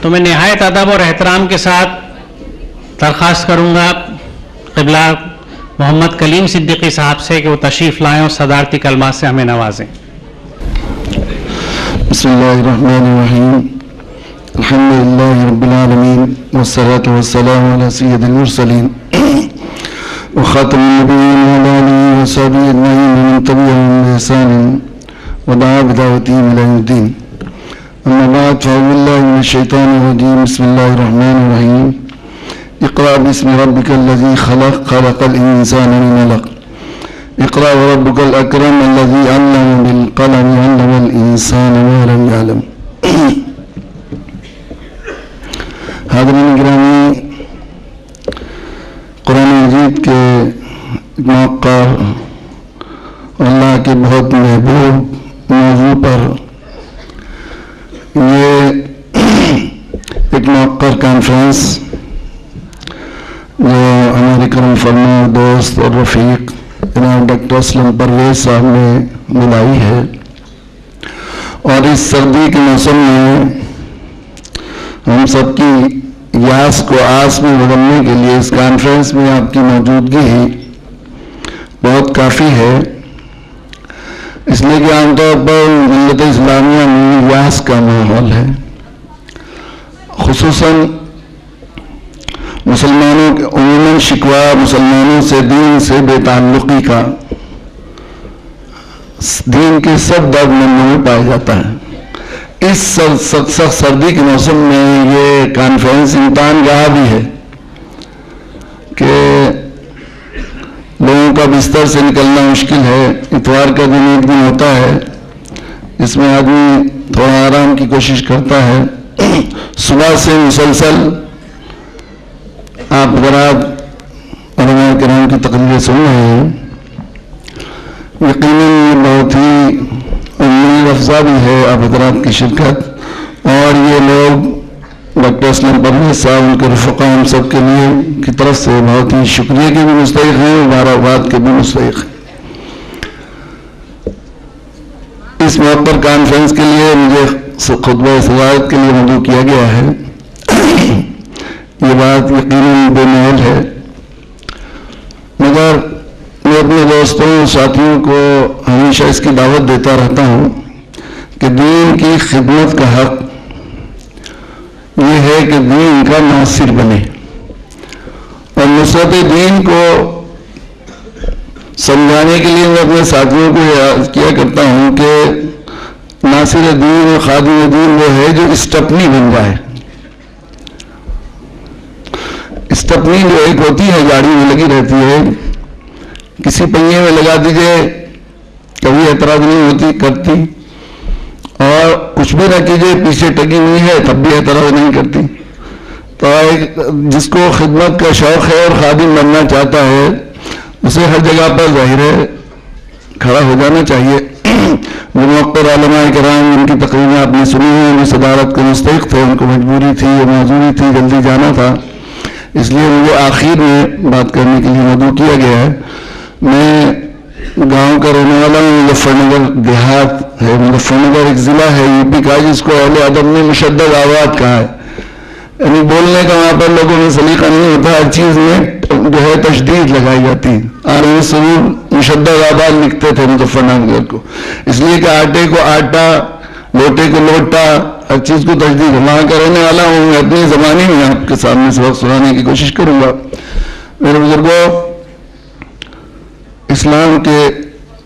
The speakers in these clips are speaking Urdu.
تو میں نہایت ادب اور احترام کے ساتھ درخواست کروں گا قبلہ محمد کلیم صدیقی صاحب سے کہ وہ تشریف لائیں اور صدارتی کلمات سے ہمیں نوازیں. بسم اللہ الرحمن الرحیم. الحمد للہ رب العالمین والصلاة والسلام علی سید المرسلین وخاتم النبیین وعلی آلہ وصحبہ اجمعین ومن تبعهم بإحسان ودعا بدعوتهم إلی یوم الدین. اما بعد فاعوذ باللہ من الشیطان الرجیم. بسم اللہ الرحمن الرحیم. اقرأ باسم ربک الذی خلق خلق الانسان من علق اقرأ وربک الاکرم الذی علم بالقلم علم الانسان ما لم يعلم. حاضرین گرامی، قرآن مجید کے موقع اللہ کے بہت محبوب موضوع پر یہ ایک موقع کانفرنس جو ہمارے کرم فرما دوست اور رفیق جناب ڈاکٹر اسلم پرویز صاحب نے بلائی ہے، اور اس سردی کے موسم میں ہم سب کی یاس کو آس میں بدلنے کے لیے اس کانفرنس میں آپ کی موجودگی ہی بہت کافی ہے، اس لیے کہ عام طور پر ملت اسلامیہ میں یاس کا ماحول ہے، خصوصاً مسلمانوں کے عموماً شکوہ مسلمانوں سے دین سے بے تعلقی کا دین کے سب درد مندوں میں پایا جاتا ہے. اس سخت سردی کے موسم میں یہ کانفرنس امتحان گاہ بھی ہے کہ لوگوں کا بستر سے نکلنا مشکل ہے. اتوار کا دن ایک دن ہوتا ہے اس میں آدمی تھوڑا آرام کی کوشش کرتا ہے. صبح سے مسلسل آپ حضرات علماء کرام کی تقریریں سن رہے ہیں. یقیناً بہت ہی امید افزا بھی ہے آپ حضرات کی شرکت، اور یہ لوگ ڈاکٹر اسلم پرویز صاحب ان کے رفقا ہم سب کے لیے کی طرف سے بہت ہی شکریہ کے بھی مستحق ہیں، مبارکباد کے بھی مستحق ہیں. اس موقع کانفرنس کے لیے مجھے خطبہ صدارت کے لیے مدعو کیا گیا ہے. یہ بات یقیناً بے محل ہے، مگر میں اپنے دوستوں ساتھیوں کو ہمیشہ اس کی دعوت دیتا رہتا ہوں کہ دین کی خدمت کا حق یہ ہے کہ دین کا ناصر بنے، اور نصرت دین کو سمجھانے کے لیے میں اپنے ساتھیوں کو یاد کیا کرتا ہوں کہ ناصر دین اور خادم دین وہ ہے جو اسٹپنی بن جائے. اسٹپنی جو ایک ہوتی ہے گاڑی میں لگی رہتی ہے، کسی پہیے میں لگا دیجئے کبھی اعتراض نہیں ہوتی کرتی، اور کچھ بھی نہ کیجئے پیچھے ٹکی ہوئی ہے تب بھی اعتراض نہیں کرتی. تو جس کو خدمت کا شوق ہے اور خادم بننا چاہتا ہے اسے ہر جگہ پر ظاہر ہے کھڑا ہو جانا چاہیے. جو موقر علماء کرام ان کی تقریریں آپ نے سنی ہیں، وہ صدارت کے مستحق تھے، ان کو مجبوری تھی یا معذوری تھی، جلدی جانا تھا، اس لیے مجھے آخر میں بات کرنے کے لیے مدعو کیا گیا ہے. میں گاؤں کا رہنے والا ہوں، مظفر نگر دیہات ہے، مظفر نگر ایک ضلع ہے یو پی کا جس کو اہل ادب نے مشدد آباد کہا ہے. یعنی بولنے کا وہاں پر لوگوں میں سلیقہ نہیں ہوتا، ہر چیز میں جو ہے تشدید لگائی جاتی ہے. عالم سرور مشدد آباد لکھتے تھے مظفر نگر کو، اس لیے کہ آٹے کو آٹا، لوٹے کو لوٹا، ہر چیز کو تشدید. وہاں کا رہنے والا ہوں، میں اپنی زبانی میں آپ کے سامنے سبق سنانے کی کوشش کروں گا. میرے بزرگوں، اسلام کے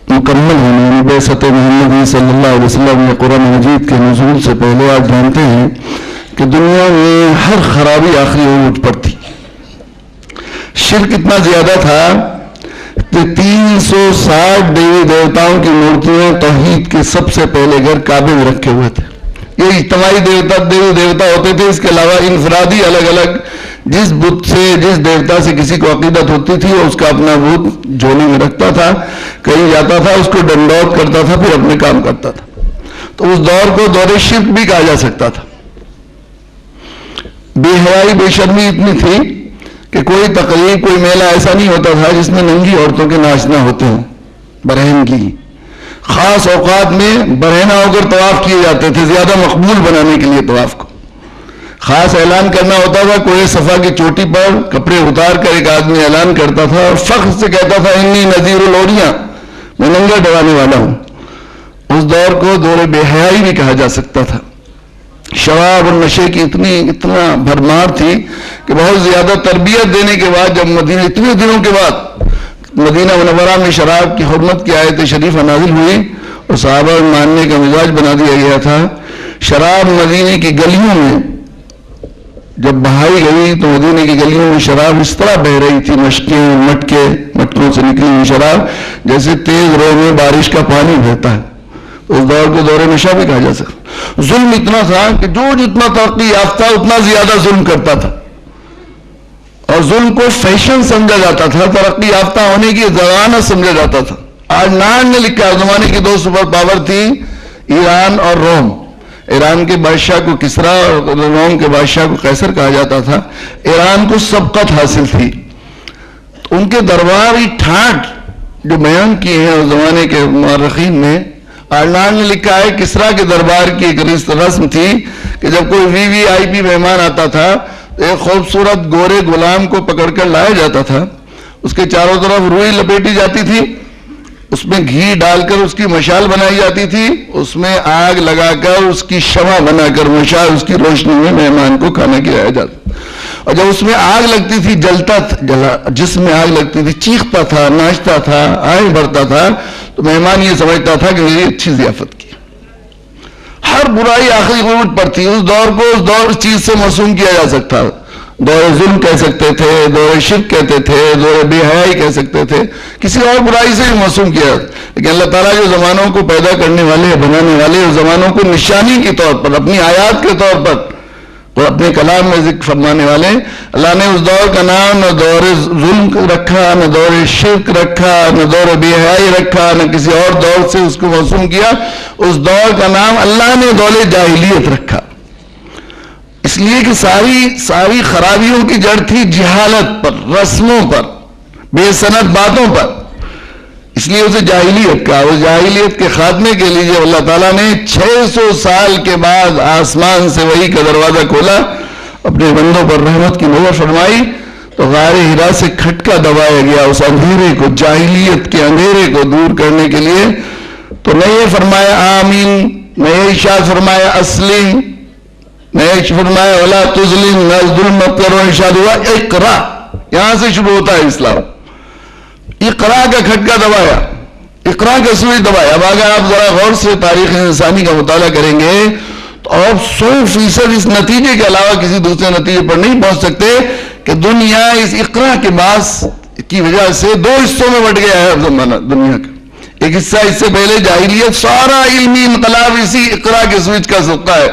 مکمل ہونے بعثت محمد صلی اللہ علیہ وسلم نے قرآن مجید کے نزول سے پہلے آپ جانتے ہیں کہ دنیا میں ہر خرابی آخری عروج پر تھی. شرک اتنا زیادہ تھا کہ 360 دیوی دیوتاؤں کی مورتیاں توحید کے سب سے پہلے گھر کعبے میں رکھے ہوئے تھے. یہ اجتماعی دیوی دیوتا ہوتے تھے، اس کے علاوہ انفرادی الگ الگ جس بت سے جس دیوتا سے کسی کو عقیدت ہوتی تھی وہ اس کا اپنا بت جھولی میں رکھتا تھا، کہیں جاتا تھا اس کو ڈنڈوت کرتا تھا، پھر اپنے کام کرتا تھا. تو اس دور کو دور شرک بھی کہا جا سکتا تھا. بے حیائی بے شرمی اتنی تھی کہ کوئی تقریب کوئی میلہ ایسا نہیں ہوتا تھا جس میں ننگی عورتوں کے ناچنا ہوتے ہوں. برہن کی خاص اوقات میں برہنہ ہو کر طواف کیے جاتے تھے، زیادہ مقبول بنانے کے لیے طواف کو. خاص اعلان کرنا ہوتا تھا، کوئی صفا کی چوٹی پر کپڑے اتار کر ایک آدمی اعلان کرتا تھا اور فخر سے کہتا تھا انی نذیر الاولیاء، میں ننگا ڈرانے والا ہوں۔ اس دور کو دور بے حیائی بھی کہا جا سکتا تھا۔ شراب اور نشے کی اتنا بھرمار تھی کہ بہت زیادہ تربیت دینے کے بعد جب مدینہ اتنے دنوں کے بعد مدینہ منورہ میں شراب کی حرمت کی آیت شریفہ نازل ہوئی اور صحابہ ماننے کا مزاج بنا دیا گیا تھا۔ شراب مدینہ کی گلیوں میں جب بہائی گئی تو مدینہ کی گلیوں میں شراب اس طرح بہ رہی تھی، مٹکوں سے نکلی ہوئی شراب جیسے تیز رو میں بارش کا پانی بہتا ہے۔ اس دور کو دور نشہ بھی کہا جا سکتا۔ ظلم اتنا تھا کہ جو جتنا ترقی یافتہ اتنا زیادہ ظلم کرتا تھا، اور ظلم کو فیشن سمجھا جاتا تھا، ترقی یافتہ ہونے کی ضمانت سمجھا جاتا تھا۔ آرنان نے لکھا زمانے کی 2 سپر پاور تھی، ایران اور روم۔ ایران کے بادشاہ کو کسرا اور روم کے بادشاہ کو قیصر کہا جاتا تھا۔ ایران کو سبقت حاصل تھی، ان کے درباری ٹھاٹ جو بیان کیے ہیں اس زمانے کے مورخین نے۔ آرنان نے لکھا ہے کسرا کے دربار کی ایک رسم تھی کہ جب کوئی VVIP مہمان آتا تھا ایک خوبصورت گورے غلام کو پکڑ کر لایا جاتا تھا، اس کے چاروں طرف روئی لپیٹی جاتی تھی، اس میں گھی ڈال کر اس کی مشال بنائی جاتی تھی، اس میں آگ لگا کر اس کی شمع بنا کر مشال اس کی روشنی میں مہمان کو کھانا کھلایا جاتا، اور جب اس میں آگ لگتی تھی جس میں آگ لگتی تھی چیختا تھا، ناچتا تھا، آہیں بھرتا تھا، تو مہمان یہ سمجھتا تھا کہ میری اچھی ضیافت کی۔ ہر برائی آخری عروج پر تھی۔ اس دور کو اس دور چیز سے معصوم کیا جا سکتا، دور ظلم کہہ سکتے تھے، دور شرک کہتے تھے، دور بے حیائی کہہ سکتے تھے، کسی اور برائی سے بھی معصوم کیا۔ لیکن اللہ تعالیٰ جو زمانوں کو پیدا کرنے والے بنانے والے، اس زمانوں کو نشانی کے طور پر، اپنی آیات کے طور پر اور اپنے کلام میں ذکر فرمانے والے، اللہ نے اس دور کا نام نہ دور ظلم رکھا، نہ دور شرک رکھا، نہ دور بے حیائی رکھا، نہ کسی اور دور سے اس کو موسوم کیا۔ اس دور کا نام اللہ نے دور جاہلیت رکھا، اس لیے کہ ساری خرابیوں کی جڑ تھی جہالت پر، رسموں پر، بے سند باتوں پر، اس لیے اسے جاہلیت کہا۔ اس جاہلیت کے خاتمے کے لیے جب اللہ تعالیٰ نے 600 سال کے بعد آسمان سے وحی کا دروازہ کھولا، اپنے بندوں پر رحمت کی مہر فرمائی، تو غار حرا سے کھٹکا دبایا گیا اس اندھیرے کو، جاہلیت کے اندھیرے کو دور کرنے کے لیے۔ تو نہ یہ فرمایا آمین، نہ یہ ارشاد فرمایا اسلم، نہ یہ فرمایا ولا تظلم، نہ ظلم مت کرو، ارشاد ہوا اقرا، یہاں سے شروع ہوتا ہے اسلام۔ اقرا کا کھٹکا دبایا، اقرا کا سوئچ دبایا۔ اب اگر آپ ذرا غور سے تاریخ انسانی کا مطالعہ کریں گے تو آپ 100% اس نتیجے کے علاوہ کسی دوسرے نتیجے پر نہیں پہنچ سکتے کہ دنیا اس اقرا کے باعث کی وجہ سے 2 حصوں میں بٹ گیا ہے زمانہ دنیا کا۔ ایک حصہ اس سے پہلے جاہلیت، سارا علمی انقلاب اسی اقرا کے سوئچ کا صدقہ ہے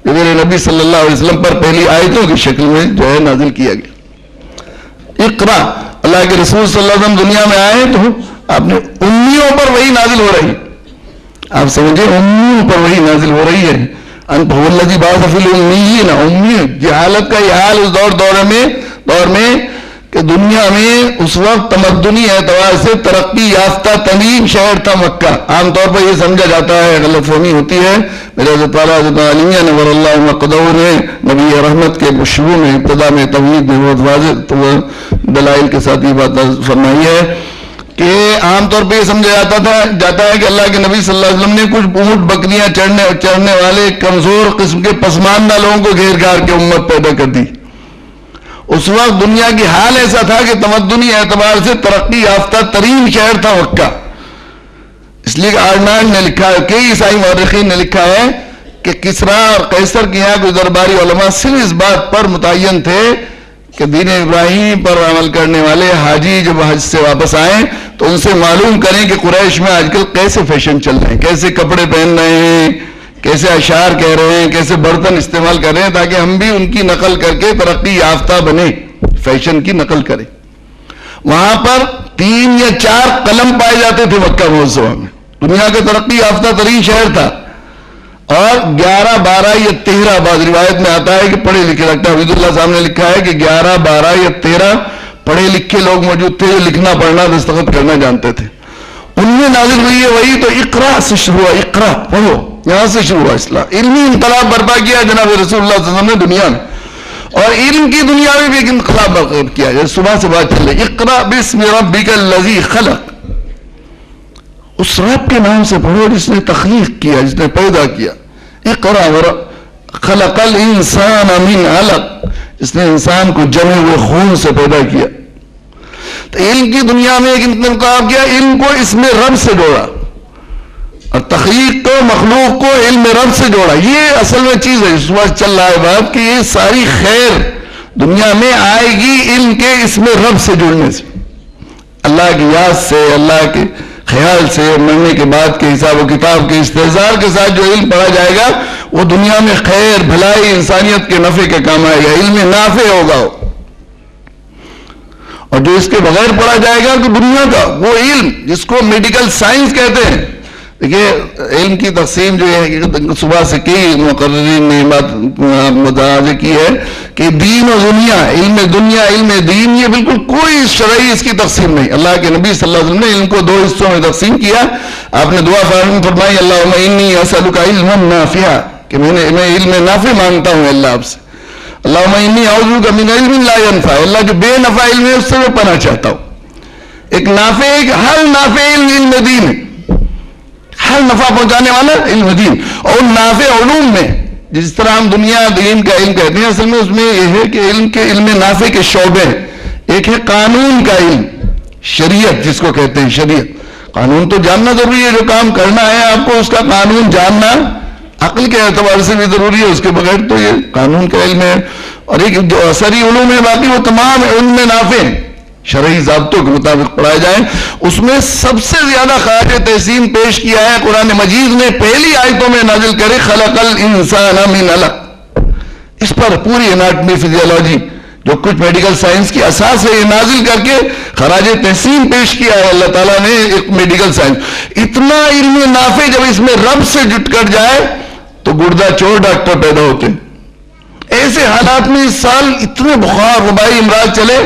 جو میرے نبی صلی اللہ علیہ وسلم پر پہلی آیتوں کی شکل میں جو ہے نازل کیا گیا۔ اقرا، اللہ کے رسول صلی اللہ علیہ وسلم دنیا میں آئے تو آپ نے امیوں پر وہی نازل ہو رہی، آپ سمجھے امیوں پر وہی نازل ہو رہی ہے۔ انت هو الذی بعث فی الامیین، امی جہالت کا یہ حال اس دور میں کہ دنیا میں اس وقت تمدنی اعتبار سے ترقی یافتہ ترین شہر تھا مکہ۔ عام طور پر یہ سمجھا جاتا ہے، غلط فہمی ہوتی ہے۔ میرے حضرت والا حضرت علیہ نور اللہ مقدور نے نبی رحمت کے شروع میں ابتدا میں توحید میں بہت واضح دلائل کے ساتھ یہ بات فرمائی ہے کہ عام طور پہ یہ سمجھا جاتا ہے کہ اللہ کے نبی صلی اللہ علیہ وسلم نے کچھ اونٹ بکریاں چرنے والے کمزور قسم کے پسماندہ لوگوں کو گھیر گھار کے امت پیدا کر دی۔ اس وقت دنیا کی حال ایسا تھا کہ تمدنی اعتبار سے ترقی یافتہ ترین شہر تھا مکہ۔ اس لیے آرنان نے لکھا ہے، کئی عیسائی مورخین نے لکھا ہے کہ کسرا اور قیصر کے یہاں کچھ درباری علماء صرف اس بات پر متعین تھے کہ دین ابراہیم پر عمل کرنے والے حاجی جب حج سے واپس آئیں تو ان سے معلوم کریں کہ قریش میں آج کل کیسے فیشن چل رہے ہیں، کیسے کپڑے پہن رہے ہیں، کیسے اشعار کہہ رہے ہیں، کیسے برتن استعمال کر رہے ہیں، تاکہ ہم بھی ان کی نقل کر کے ترقی یافتہ بنے، فیشن کی نقل کریں۔ وہاں پر 3 یا 4 قلم پائے جاتے تھے مکہ معظمہ میں، دنیا کا ترقی یافتہ ترین شہر تھا، اور 11، 12 یا 13 بعض روایت میں آتا ہے کہ پڑھے لکھے، ڈاکٹر حمید اللہ صاحب نے لکھا ہے کہ 11، 12 یا 13 پڑھے لکھے لوگ موجود تھے جو لکھنا پڑھنا دستخط کرنا جانتے تھے۔ ان میں نازل ہوئی ہے وہی، تو اقرا سے شروع ہوا، اقرا پڑھو، یہاں سے شروع ہوا اسلام۔ علمی انقلاب برپا کیا جناب رسول اللہ صلی اللہ علیہ وسلم نے دنیا میں، اور علم کی دنیا میں بھی ایک انقلاب برقرار کیا. جیسے صبح سے بات چل رہی اقرا بسم ربک الذی خلق, اس رب کے نام سے پڑھو جس نے تخلیق کیا, جس نے پیدا کیا. اقرا خلق الانسان من علق, جس نے انسان کو جمے ہوئے خون سے پیدا کیا. تو علم کی دنیا میں ایک انقلاب کیا, علم کو اس میں رب سے جوڑا اور تخلیق کو, مخلوق کو علم رب سے جوڑا. یہ اصل میں چیز ہے. اس وقت چل رہا ہے بات کہ یہ ساری خیر دنیا میں آئے گی علم کے اس میں رب سے جڑنے سے, اللہ کی یاد سے, اللہ کے خیال سے, مرنے کے بعد کے حساب و کتاب کے استحضار کے ساتھ جو علم پڑھا جائے گا وہ دنیا میں خیر بھلائی انسانیت کے نفع کے کام آئے گا. علم نافع ہوگا. اور جو اس کے بغیر پڑھا جائے گا تو دنیا کا وہ علم جس کو میڈیکل سائنس کہتے ہیں. دیکھیے علم کی تقسیم جو ہے صبح سے کئی مقررین نے بات متوازی کی ہے کہ دین و دنیا, علم دین, یہ بالکل کوئی شرعی اس کی تقسیم نہیں. اللہ کے نبی صلی اللہ علیہ وسلم نے علم کو دو حصوں میں تقسیم کیا. آپ نے دعا فرمائی اللہم انی اسألک علما نافعا, کہ میں علم نافع مانگتا ہوں اللہ آپ سے. اللہم انی اعوذ بک من علم لا ينفع, اللہ جو بے نفع علم ہے اس سے میں پناہ چاہتا ہوں. ایک نافع, ہر نافع علم دین ہے, ہر نفع پہنچانے والا علم دین. اور نافع علوم میں جس طرح ہم دنیا دین کا علم کہتے ہیں, اصل میں اس میں یہ ہے کہ علم نافع کے شعبے ہیں. ایک ہے قانون کا علم, شریعت جس کو کہتے ہیں شریعت. قانون تو جاننا ضروری ہے, جو کام کرنا ہے آپ کو اس کا قانون جاننا عقل کے اعتبار سے بھی ضروری ہے, اس کے بغیر تو یہ قانون کا علم ہے. اور ایک جو اثری علوم ہے باقی وہ تمام علم نافع شرعی ضابطوں کے مطابق پڑھائے جائیں. اس میں سب سے زیادہ خراج تحسین پیش کیا ہے قرآن مجید نے پہلی آیتوں میں نازل کرے خلق الانسان من علق. اس پر پوری اناٹمی فزیولوجی جو کچھ میڈیکل سائنس کی اساس ہے یہ نازل کر کے خراج تحسین پیش کیا ہے اللہ تعالیٰ نے ایک میڈیکل سائنس. اتنا علم نافع جب اس میں رب سے جٹ کر جائے تو گردہ چور ڈاکٹر پیدا ہوتے ہیں. ایسے حالات میں اس سال اتنے بخار وبائی امراض چلے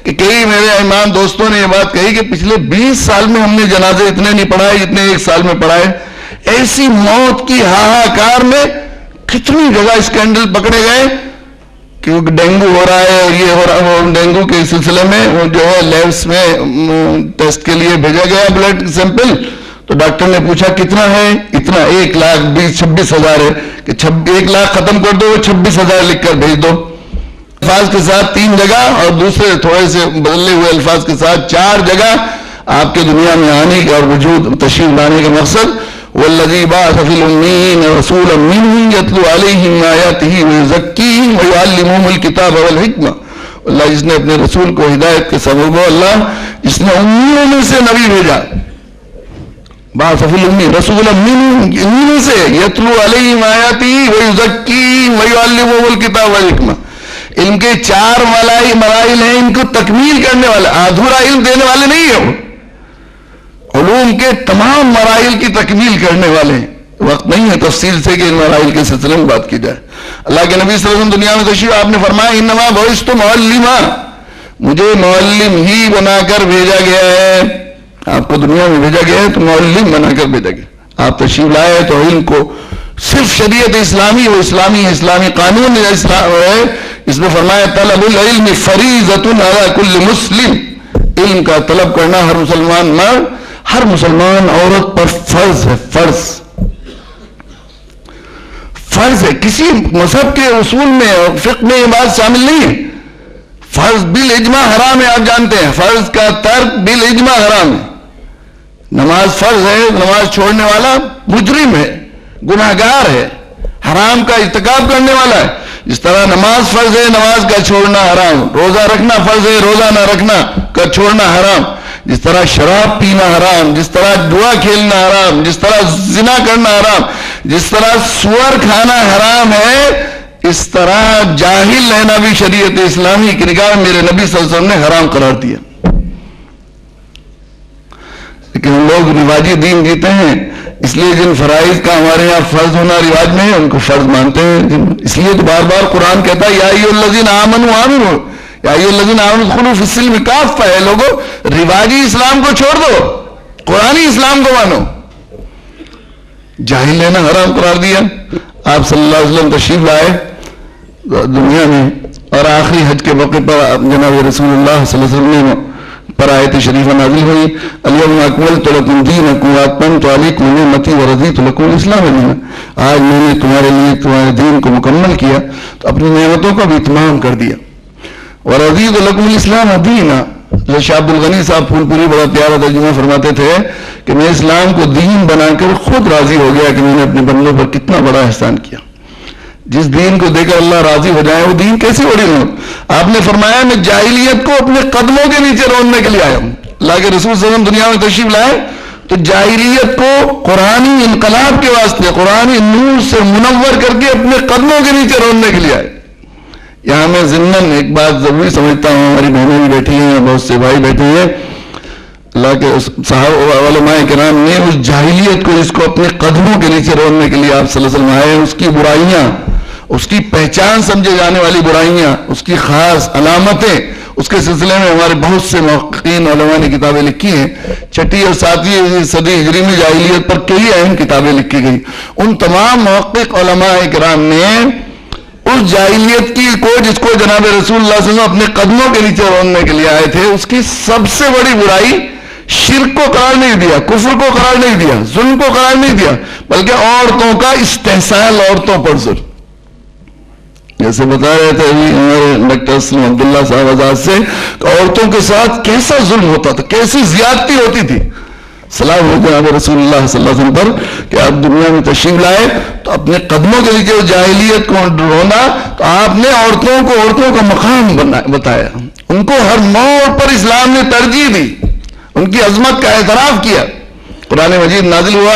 کہ کئی میرے امام دوستوں نے یہ بات کہی کہ پچھلے 20 سال میں ہم نے جنازے اتنے نہیں پڑھائے جتنے ایک سال میں پڑھائے. ایسی موت کی ہاہاکار میں کتنی جگہ اسکینڈل پکڑے گئے کہ ڈینگو ہو رہا ہے, یہ ہو رہا ہے. ڈینگو کے سلسلے میں وہ جو ہے لیبس میں ٹیسٹ کے لیے بھیجا گیا بلڈ سیمپل, تو ڈاکٹر نے پوچھا کتنا ہے, اتنا 1,26,000 ہے. کہ 1 لاکھ ختم کر دو, وہ 26,000 لکھ کر بھیج دو. الفاظ کے ساتھ 3 جگہ اور دوسرے تھوڑے سے بدلے ہوئے الفاظ کے ساتھ 4 جگہ آپ کے دنیا میں آنے اور وجود تشریف لانے کا مقصد والذی بعث فی الامین رسولا منہم یتلو علیہم آیاتہ ویزکیہم ویعلمہم الکتاب والحکمہ. اللہ جس نے اپنے رسول کو ہدایت کے سبب ہو, اللہ جس نے امیوں میں سے نبی بھیجا, بعث فی الامین رسولا منہم, انہی سے یتلو علیہم آیاتہ ویزکیہم ویعلمہم الکتاب والحکمہ. علم کے 4 مراحل ہیں, ان کو تکمیل کرنے والے, ادھورا علم دینے والے نہیں ہیں. علوم کے تمام مراحل کی تکمیل کرنے والے ہیں. وقت نہیں ہے تفصیل سے کہ ان مراحل کے سلسلے میں بات کی جائے. اللہ کے نبی صلی اللہ علیہ وسلم دنیا میں تشریف آپ نے فرمایا انما بعثت معلما, مجھے معلم ہی بنا کر بھیجا گیا ہے. آپ کو دنیا میں بھیجا گیا ہے تو معلم بنا کر بھیجا گیا. آپ تشریف لائے تو علم کو صرف شریعت اسلامی, وہ اسلامی قانون ہے. اس میں فرمایا طلب العلم فریضۃ علی کل مسلم, علم کا طلب کرنا ہر مسلمان مرد ہر مسلمان عورت پر فرض ہے. فرض ہے. کسی مذہب کے اصول میں اور فقہ میں یہ بات شامل نہیں ہے. فرض بالاجماع حرام ہے, آپ جانتے ہیں. فرض کا ترک بالاجماع حرام ہے. نماز فرض ہے, نماز چھوڑنے والا مجرم ہے, گناہگار ہے, حرام کا ارتکاب کرنے والا ہے. جس طرح نماز فرض ہے, نماز کا چھوڑنا حرام. روزہ رکھنا فرض ہے, روزہ نہ رکھنا کا چھوڑنا حرام. جس طرح شراب پینا حرام, جس طرح جوا کھیلنا حرام, جس طرح زنا کرنا حرام, جس طرح سور کھانا حرام ہے, اس طرح جاہل رہنا بھی شریعت اسلامی کی نگاہ میں میرے نبی صلی اللہ علیہ وسلم نے حرام قرار دیا. لیکن ہم لوگ رواجی دین جیتے ہیں, اس لیے جن فرائض کا ہمارے یہاں فرض ہونا رواج میں ہے ان کو فرض مانتے ہیں. اس لیے تو بار بار قرآن کہتا ہے یا ایھا الذین آمنوا آمنوا یا ایھا الذین آمنوا ادخلوا فی السلم کافہ. ہے لوگوں, رواجی اسلام کو چھوڑ دو, قرآنی اسلام کو مانو. جاہل لینا حرام قرار دیا. آپ صلی اللہ علیہ وسلم تشریف لائے, دنیا میں، اور آخری حج کے موقع پر جناب رسول اللہ صلی اللہ علیہ وسلم پر آیت شریفہ نازل ہوئی، الیوم اکملت لکم دینکم واتممت علیکم نعمتی ورضیت لکم الاسلام دینا، آج میں نے تمہارے لیے تمہارے دین کو مکمل کیا تو اپنی نعمتوں کا بھی اتمام کر دیا، ورضیت لکم الاسلام دینا۔ شاہ عبد الغنی صاحب پھول پوری بڑا پیارا ترجمہ فرماتے تھے کہ میں اسلام کو دین بنا کر خود راضی ہو گیا کہ میں نے اپنے بندوں پر کتنا بڑا احسان کیا۔ جس دین کو دے کر اللہ راضی ہو جائے وہ دین کیسی بڑی ہو؟ آپ نے فرمایا میں جاہلیت کو اپنے قدموں کے نیچے روننے کے لیے آیا ہوں۔ اللہ کے رسول صلی اللہ علیہ وسلم دنیا میں تشریف لائے تو جاہلیت کو قرآنی انقلاب کے واسطے قرآنی نور سے منور کر کے اپنے قدموں کے نیچے روننے کے لیے آئے۔ یہاں میں ضمناً ایک بات ضروری سمجھتا ہوں، ہماری بہنیں بھی بیٹھی ہیں، بہت سے بھائی بیٹھے ہیں، اللہ کے صحابہ علماء کرام نے اس جاہلیت کو جس کو اپنے قدموں کے نیچے روننے کے لیے آپ صلی اللہ علیہ وسلم آئے، اس کی برائیاں، اس کی پہچان سمجھے جانے والی برائیاں، اس کی خاص علامتیں، اس کے سلسلے میں ہمارے بہت سے محققین علماء نے کتابیں لکھی ہیں۔ چھٹی اور ساتویں صدی ہجری میں جاہلیت پر کئی اہم کتابیں لکھی گئی۔ ان تمام محقق علماء کرام نے اس جاہلیت کی کو جس کو جناب رسول اللہ صلی اللہ علیہ وسلم اپنے قدموں کے نیچے روننے کے لیے آئے تھے، اس کی سب سے بڑی برائی شرک کو قرار نہیں دیا، کفر کو قرار نہیں دیا، ظلم کو قرار نہیں دیا، بلکہ عورتوں کا استحصال، عورتوں پر ظلم۔ جیسے بتا رہے تھے ہمارے ڈاکٹر اسلم عبداللہ صاحب آزاد سے کہ عورتوں کے ساتھ کیسا ظلم ہوتا تھا، کیسی زیادتی ہوتی تھی۔ سلام ہو جناب رسول اللہ صلی اللہ علیہ وسلم پر کہ آپ دنیا میں تشریف لائے تو اپنے قدموں کے نیچے جاہلیت کو ڈھونڈا تو آپ نے عورتوں کا مقام بتایا، ان کو ہر موڑ پر اسلام نے ترجیح دی، ان کی عظمت کا اعتراف کیا۔ قرآن مجید نازل ہوا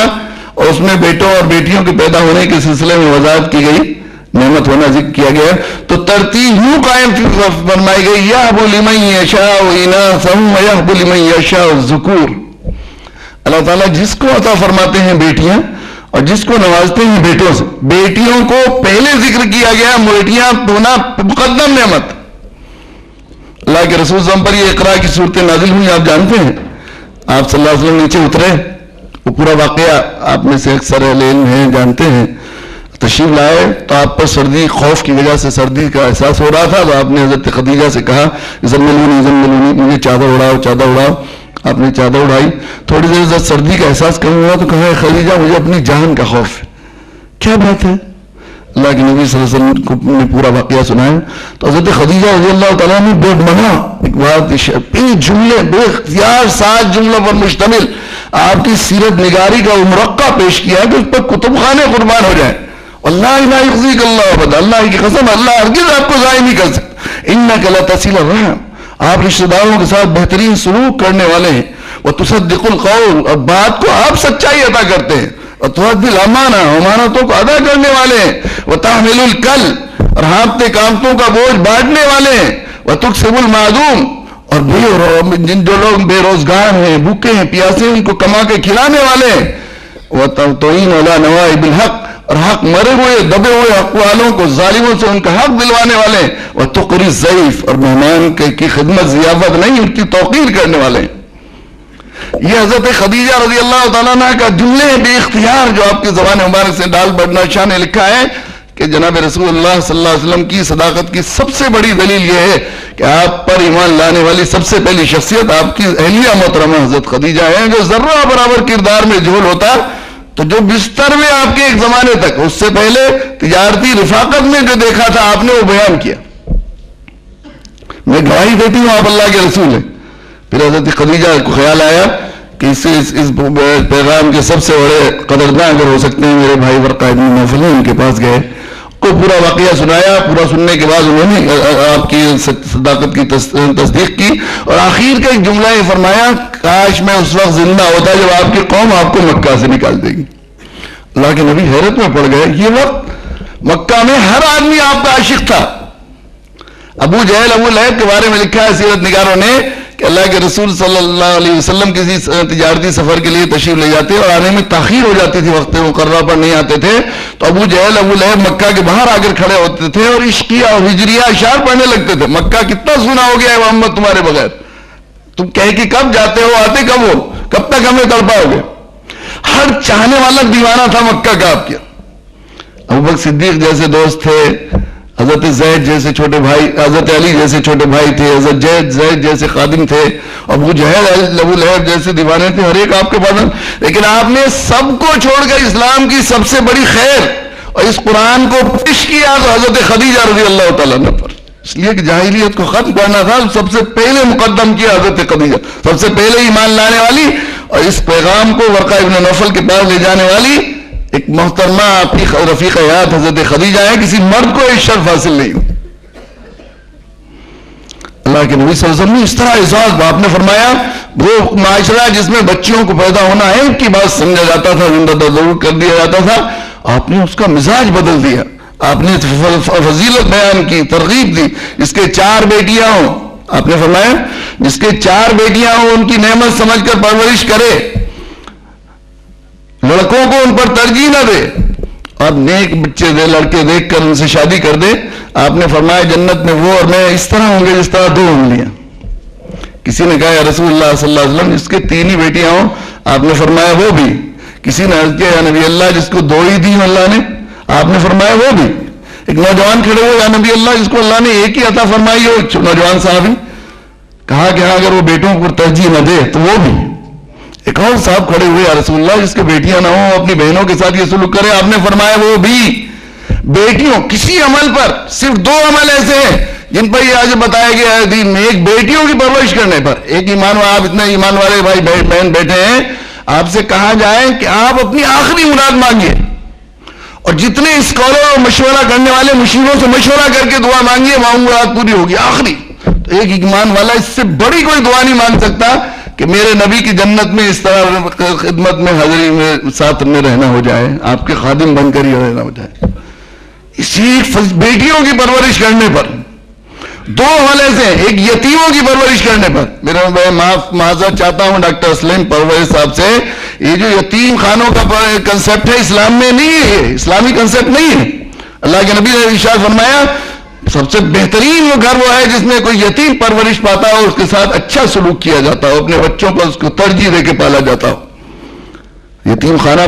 اور اس میں بیٹوں اور بیٹیوں کے پیدا ہونے کے سلسلے میں وضاحت کی گئی، نعمت ہونا ذکر کیا گیا، تو ترتیب یوں قائم فرمائی گئی، یہب لمن یشاء اناثا ویہب لمن یشاء الذکور۔ اللہ تعالیٰ جس کو عطا فرماتے ہیں بیٹیاں اور جس کو نوازتے ہیں بیٹوں سے، بیٹیوں کو پہلے ذکر کیا گیا، بیٹیاں ہونا مقدم نعمت۔ اللہ کے رسول صلی اللہ علیہ وسلم پر یہ اقرا کی صورتیں نازل ہوئی، آپ جانتے ہیں، آپ صلی اللہ علیہ وسلم نیچے اترے، وہ پورا واقعہ آپ میں سے اکثر اہل علم ہیں، جانتے ہیں۔ تشریف لائے تو آپ پر سردی، خوف کی وجہ سے سردی کا احساس ہو رہا تھا، تو آپ نے حضرت خدیجہ سے کہا زملونی، مجھے چادر اڑاؤ۔ آپ نے چادر اڑائی، تھوڑی دیر سے سردی کا احساس کم ہوا تو کہا خدیجہ مجھے اپنی جان کا خوف ہے۔ کیا بات ہے؟ اللہ کے نبی صلی اللہ علیہ وسلم نے پورا واقعہ سنایا تو حضرت خدیجہ رضی اللہ تعالیٰ نے بے منا ایک بات، جملے بے اختیار 7 جملوں پر مشتمل آپ کی سیرت نگاری کا مرقع پیش کیا کہ اس پر کتب خانے قربان ہو جائیں۔ اللہ لا یخزیک اللہ ابدا، اللہ کی قسم اللہ ہرگز آپ کو ضائع نہیں کر سکتا۔ انک لتصل الرحم، آپ رشتہ داروں کے ساتھ بہترین سلوک کرنے والے ہیں، وتصدق القول، اور بات کو آپ سچائی عطا کرتے ہیں، وتؤدی الامانہ، امانتوں کو ادا کرنے والے ہیں، وتحمل الکل، اور ہانپتے کامتوں کا بوجھ بانٹنے والے ہیں، وتکسب المعدوم، اور جو لوگ بے روزگار ہیں، بھوکے ہیں، پیاسے ہیں، ان کو کما کے کھلانے والے ہیں، وتعین علی نوائب الحق، اور حق مرے ہوئے دبے ہوئے حق والوں کو ظالموں سے ان کا حق دلوانے والے، وتقری الضیف، اور مہمان کی خدمت ضیافت نہیں ان کی توقیر کرنے والے۔ یہ حضرت خدیجہ رضی اللہ تعالیٰ عنہ کا جملے بے اختیار جو آپ کی زبان مبارک سے ڈال بڑنا شاہ نے لکھا ہے کہ جناب رسول اللہ صلی اللہ علیہ وسلم کی صداقت کی سب سے بڑی دلیل یہ ہے کہ آپ پر ایمان لانے والی سب سے پہلی شخصیت آپ کی اہلیہ محترمہ حضرت خدیجہ ہیں، جو ذرہ برابر کردار میں جھول ہوتا تو جو بستر میں آپ کے ایک زمانے تک، اس سے پہلے تجارتی رفاقت میں جو دیکھا تھا آپ نے وہ بیان کیا۔ میں گواہی دیتی ہوں آپ اللہ کے رسول ہیں۔ پھر حضرت خدیجہ کو خیال آیا کہ اس پیغام کے سب سے بڑے قدرداں اگر ہو سکتے ہیں میرے بھائی ورقہ ابن نوفل، ان کے پاس گئے، کو پورا واقعہ سنایا۔ پورا سننے کے بعد انہوں نے آپ کی صداقت کی تصدیق کی اور آخر کا ایک جملہ یہ فرمایا، کاش میں اس وقت زندہ ہوتا جب آپ کی قوم آپ کو مکہ سے نکال دے گی۔ اللہ کے نبی حیرت میں پڑ گئے۔ یہ وقت مکہ میں ہر آدمی آپ کا عاشق تھا۔ ابو جہل، ابو لہب کے بارے میں لکھا ہے سیرت نگاروں نے کہ اللہ کے رسول صلی اللہ علیہ وسلم کسی تجارتی سفر کے لیے تشریف لے جاتے اور آنے میں تاخیر ہو جاتی تھی، وقت مقررہ پر نہیں آتے تھے، تو ابو جہل، ابو لہب مکہ کے باہر آ کر کھڑے ہوتے تھے اور عشقیہ اور ہجریہ اشعار پڑھنے لگتے تھے۔ مکہ کتنا سونا ہو گیا ہے محمد تمہارے بغیر، تم کہے کہ کب جاتے ہو، آتے کب ہو، کب تک ہمیں تڑپاؤ گے۔ ہر چاہنے والا دیوانہ تھا مکہ کا آپ کیا۔ ابو بکر صدیق جیسے دوست تھے، حضرت زید جیسے چھوٹے بھائی، حضرت علی جیسے چھوٹے بھائی تھے، حضرت زید جیسے خادم تھے، ابو جہل ابو لہب جیسے دیوانے تھے، ہر ایک آپ کے پاس، لیکن آپ نے سب کو چھوڑ کر اسلام کی سب سے بڑی خیر اور اس قرآن کو پیش کیا تو حضرت خدیجہ رضی اللہ تعالیٰ عنہ پر، اس لیے کہ جاہلیت کو ختم کرنا تھا، سب سے پہلے مقدم کیا حضرت خدیجہ، سب سے پہلے ایمان لانے والی اور اس پیغام کو ورقہ ابن نوفل کے پاس لے جانے والی ایک محترمہ آپ کی رفیق حیات حضرت خدیجہ ہے، کسی مرد کو یہ شرف حاصل نہیں ہو۔ اللہ کے نبی صلی اللہ علیہ وسلم نے اس طرح اعزاز، آپ نے فرمایا وہ معاشرہ جس میں بچیوں کو پیدا ہونا ہے کی بات سمجھا جاتا تھا، زندہ ضرور کر دیا جاتا تھا، آپ نے اس کا مزاج بدل دیا، آپ نے فضیلت بیان کی، ترغیب دی، جس کے 4 بیٹیاں ہوں، آپ نے فرمایا جس کے 4 بیٹیاں ہوں ان کی نعمت سمجھ کر پرورش کرے، لڑکوں کو ان پر ترجیح نہ دے اور نیک بچے دے، لڑکے دیکھ کر ان سے شادی کر دے۔ آپ نے فرمایا جنت میں وہ اور میں اس طرح ہوں گے جس طرح 2 انگلیاں۔ کسی نے کہا یا رسول اللہ صلی اللہ علیہ وسلم جس کے 3 ہی بیٹیاں ہوں، آپ نے فرمایا وہ بھی۔ کسی نے عرض کیا یا نبی اللہ جس کو 2 ہی دی اللہ نے، آپ نے فرمایا وہ بھی۔ ایک نوجوان کھڑے ہوئے یا نبی اللہ جس کو اللہ نے 1 ہی عطا فرمائی ہو، نوجوان صحابی، کہا کہ اگر وہ بیٹوں کو ترجیح نہ دے تو وہ بھی۔ ایک اور صاحب کھڑے ہوئے یا رسول اللہ جس کے بیٹیاں نہ ہوں اپنی بہنوں کے ساتھ یہ سلوک کرے، آپ نے فرمایا وہ بھی۔ بیٹیوں کسی عمل پر صرف 2 عمل ایسے ہیں جن پر یہ آج بتایا گیا ہے دین میں، ایک بیٹیوں کی پرورش کرنے پر، ایک ایمان والے، آپ اتنے ایمان والے بھائی بہن بیٹھے ہیں، آپ سے کہا جائے کہ آپ اپنی آخری مراد مانگیے اور جتنے اسکالر اور مشورہ کرنے والے مشیروں سے مشورہ کر کے دعا مانگیے وہاں مراد پوری ہوگی آخری۔ تو ایک ایمان والا اس سے بڑی کوئی دعا نہیں مانگ سکتا کہ میرے نبی کی جنت میں اس طرح خدمت میں حاضری میں ساتھ میں رہنا ہو جائے، آپ کے خادم بن کر ہی رہنا ہو جائے۔ اسی بیٹیوں کی پرورش کرنے پر 2 حوالے سے، ایک یتیموں کی پرورش کرنے پر، میرا میں معذرت چاہتا ہوں ڈاکٹر اسلم پرویز صاحب سے، یہ جو یتیم خانوں کا کنسپٹ ہے اسلام میں نہیں ہے، اسلامی کنسپٹ نہیں ہے۔ اللہ کے نبی نے ارشاد فرمایا سب سے بہترین وہ گھر وہ ہے جس میں کوئی یتیم پرورش پاتا ہو، اس کے ساتھ اچھا سلوک کیا جاتا ہو، اپنے بچوں پر اس کو ترجیح دے کے پالا جاتا ہو۔ یتیم خانہ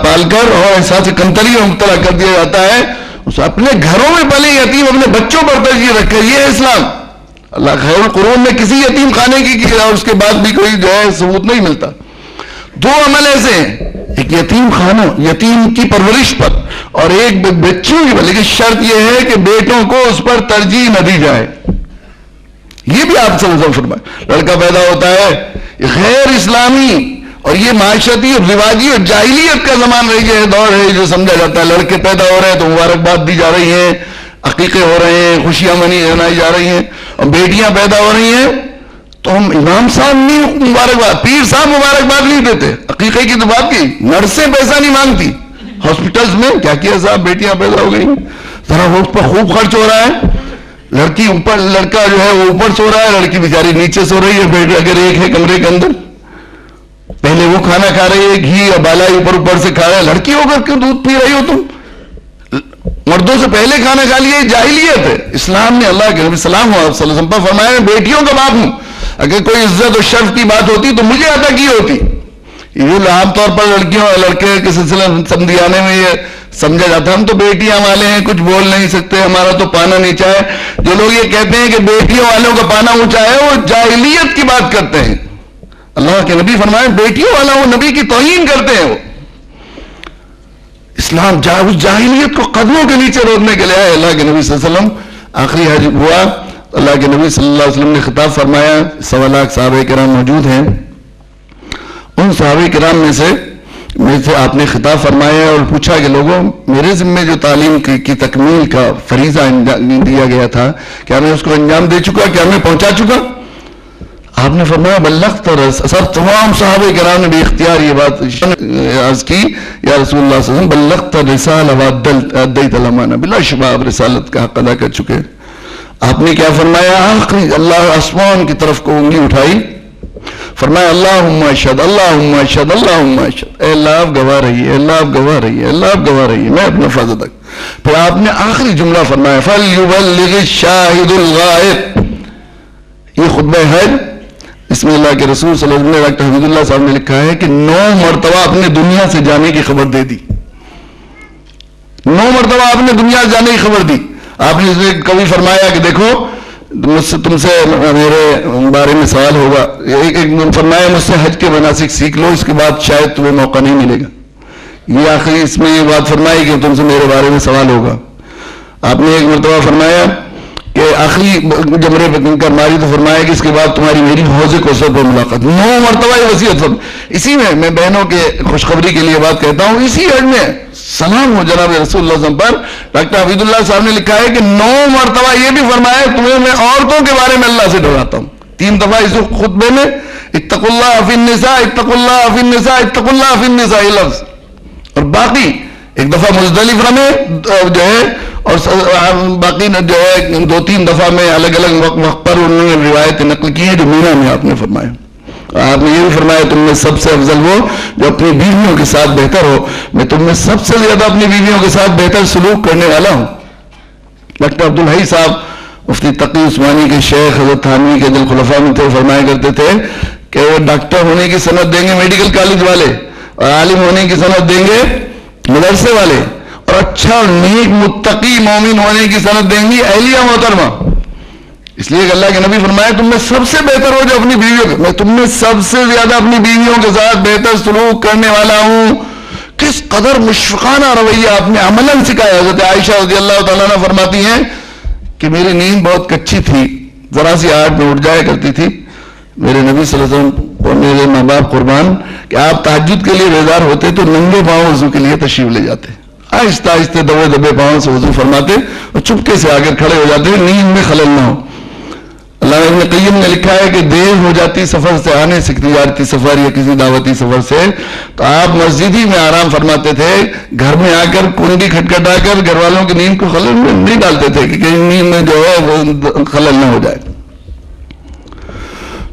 پال کر اور احساس کنتری میں مبتلا کر دیا جاتا ہے، اس اپنے گھروں میں پلے یتیم اپنے بچوں پر ترجیح رکھے، یہ ہے اسلام۔ اللہ خیر القرون میں کسی یتیم خانے کی اور اس کے بعد بھی کوئی جو ہے ثبوت نہیں ملتا۔ 2 عمل ایسے ہیں، ایک یتیم خانوں یتیم کی پرورش پر اور ایک بچوں کی پر، لیکن شرط یہ ہے کہ بیٹوں کو اس پر ترجیح نہ دی جائے۔ یہ بھی آپ سے فرمائے، لڑکا پیدا ہوتا ہے یہ غیر اسلامی اور یہ معاشرتی اور رواجی اور جاہلیت کا زمان رہی ہے، دور ہے جو سمجھا جاتا ہے لڑکے پیدا ہو رہے ہیں تو مبارکباد دی جا رہی ہیں، عقیقے ہو رہے ہیں، خوشیاں منائی جا رہی ہیں، اور بیٹیاں پیدا ہو رہی ہیں تو ہم امام صاحب نہیں مبارکباد، پیر صاحب مبارکباد نہیں دیتے، عقیقے کی تو بات کی، نرسیں پیسہ نہیں مانگتی، ہاسپٹلز میں کیا کیا صاحب بیٹیاں پیدا ہو گئی، ذرا اس پر خوب خرچ ہو رہا ہے، لڑکی اوپر، لڑکا جو ہے وہ اوپر سو رہا ہے، لڑکی بیچاری نیچے سو رہی ہے، بیٹی اگر ایک ہے کمرے کے اندر، پہلے وہ کھانا کھا رہی ہے، گھی اور بالا اوپر سے کھا رہا ہے، لڑکی ہو کر کیوں دودھ پی رہی ہو تم، مردوں سے پہلے کھانا کھا لیا، جاہلیت ہے۔ اسلام نے اللہ کے نبی صلی اللہ علیہ وسلم پر فرمایا میں بیٹیوں کا باپ ہوں، اگر کوئی عزت و شرف کی بات ہوتی تو مجھے عطا کی ہوتی۔ یہ عام طور پر لڑکیوں اور لڑکے کے سلسلے سمجھانے میں یہ سمجھا جاتا ہے ہم تو بیٹیاں والے ہیں، کچھ بول نہیں سکتے، ہمارا تو پانا نیچا ہے۔ جو لوگ یہ کہتے ہیں کہ بیٹیوں والوں کا پانا اونچا ہے وہ جاہلیت کی بات کرتے ہیں۔ اللہ کے نبی فرمائے بیٹیوں والا وہ نبی کی توہین کرتے ہیں، وہ اسلام اس جاہلیت کو قدموں کے نیچے روکنے کے لیے آئے۔ اللہ کے نبی صلی اللہ علیہ وسلم آخری حج ہوا، اللہ کے نبی صلی اللہ علیہ وسلم نے خطاب فرمایا، 1.25 لاکھ صحابہ کرام موجود ہیں، ان صحابہ کرام میں سے آپ نے خطاب فرمایا اور پوچھا کہ لوگوں میرے ذمہ جو تعلیم کی تکمیل کا فریضہ دیا گیا تھا کیا میں اس کو انجام دے چکا، کیا میں پہنچا چکا؟ آپ نے فرمایا بلغت، سب تمام صحابہ کرام نے بھی اختیار یہ بات عرض کی یا رسول اللہ صلی اللہ علیہ وسلم بلغت الرسالہ وادیت الامانہ، بلا شبہ آپ رسالت کا حق ادا کر چکے۔ آپ نے کیا فرمایا؟ آخری اللہ آسمان کی طرف کو انگلی اٹھائی، فرمایا اللہم اشہد اللہم اشہد اللہم اشہد، اے اللہ آپ گواہ رہی ہے، اللہ آپ گواہ رہی ہے، اللہ آپ گواہ رہی ہے، میں اپنا فرض ادا۔ پھر آپ نے آخری جملہ فرمایا فَلْيُبَلِّغِ الشَّاهِدُ الْغَائِبُ۔ یہ خطبہ حج اس میں اللہ کے رسول صلی اللہ علیہ وسلم ڈاکٹر حمید اللہ صاحب نے لکھا ہے کہ 9 مرتبہ اپنے دنیا سے جانے کی خبر دے دی، 9 مرتبہ آپ نے دنیا سے جانے کی خبر دی، آپ نے اس میں کبھی فرمایا کہ دیکھو مجھ سے تم سے میرے بارے میں سوال ہوگا، ایک فرمایا مجھ سے حج کے مناسک سیکھ لو، اس کے بعد شاید تمہیں موقع نہیں ملے گا. یہ آخری اس میں یہ بات فرمائی کہ تم سے میرے بارے میں سوال ہوگا. آپ نے ایک مرتبہ فرمایا کہ آخری جمرے پہ کر ماری تو فرمایا کہ اس کے بعد تمہاری میری حوض کوثر پر ملاقات. 9 مرتبہ یہ وصیت. اسی میں بہنوں کے خوشخبری کے لیے بات کہتا ہوں، اسی حج میں سلام ہو جناب رسول اللہ صلی اللہ علیہ وسلم پر ڈاکٹر حفیظ اللہ صاحب نے لکھا ہے کہ 9 مرتبہ یہ بھی فرمایا تمہیں میں عورتوں کے بارے میں اللہ سے ڈراتا ہوں. 3 دفعہ اس خطبے میں اتقوا اللہ فی النساء، اتقوا اللہ فی النساء، اتقوا اللہ فی النساء یہ لفظ، اور باقی ایک دفعہ مزدلفہ میں جو ہے، اور باقی جو ہے 2-3 دفعہ میں الگ الگ وقت پر انہوں نے روایت نقل کی ہے جو مینا میں آپ نے فرمایا. آپ نے یہ بھی فرمایا تم میں سب سے افضل وہ جو اپنی بیویوں کے ساتھ بہتر ہو، میں تم میں سب سے زیادہ اپنی بیویوں کے ساتھ بہتر سلوک کرنے والا ہوں. ڈاکٹر عبدالحی صاحب مفتی تقی عثمانی کے شیخ حضرت تھانوی کے دل خلفاء میں تھے، فرمایا کرتے تھے کہ وہ ڈاکٹر ہونے کی سند دیں گے میڈیکل کالج والے، اور عالم ہونے کی سند دیں گے مدرسے والے، اور اچھا نیک متقی مومن ہونے کی سند دیں گی اہلیہ محترمہ. اس لیے کہ اللہ کے نبی فرمایا تم میں سب سے بہتر ہو جو اپنی بیویوں، میں تم میں سب سے زیادہ اپنی بیویوں کے ساتھ بہتر سلوک کرنے والا ہوں. کس قدر مشفقانہ رویہ آپ نے عملاً سکھایا. حضرت عائشہ رضی اللہ تعالیٰ عنہ فرماتی ہیں کہ میری نیند بہت کچی تھی، ذرا سی آہٹ میں اٹھ جایا کرتی تھی. میرے نبی صلی اللہ علیہ وسلم اور میرے ماں باپ قربان کہ آپ تہجد کے لیے بیدار ہوتے تو ننگے پاؤں وضو کے لیے تشریف لے جاتے، آہستہ آہستہ دبے دبے پاؤں سے وضو فرماتے اور چپکے سے آ کر کھڑے ہو جاتے نیند میں خلل نہ ہو. اللہ ابن قیم نے لکھا ہے کہ دیر ہو جاتی سفر سے آنے سے، تجارتی سفر یا کسی دعوتی سفر سے، تو آپ مسجد ہی میں آرام فرماتے تھے. گھر میں آ کر کنڈی کھٹکھٹا کر گھر والوں کی نیند کو خلل میں نہیں ڈالتے تھے کہ کہیں نیند میں جو ہے وہ خلل نہ ہو جائے.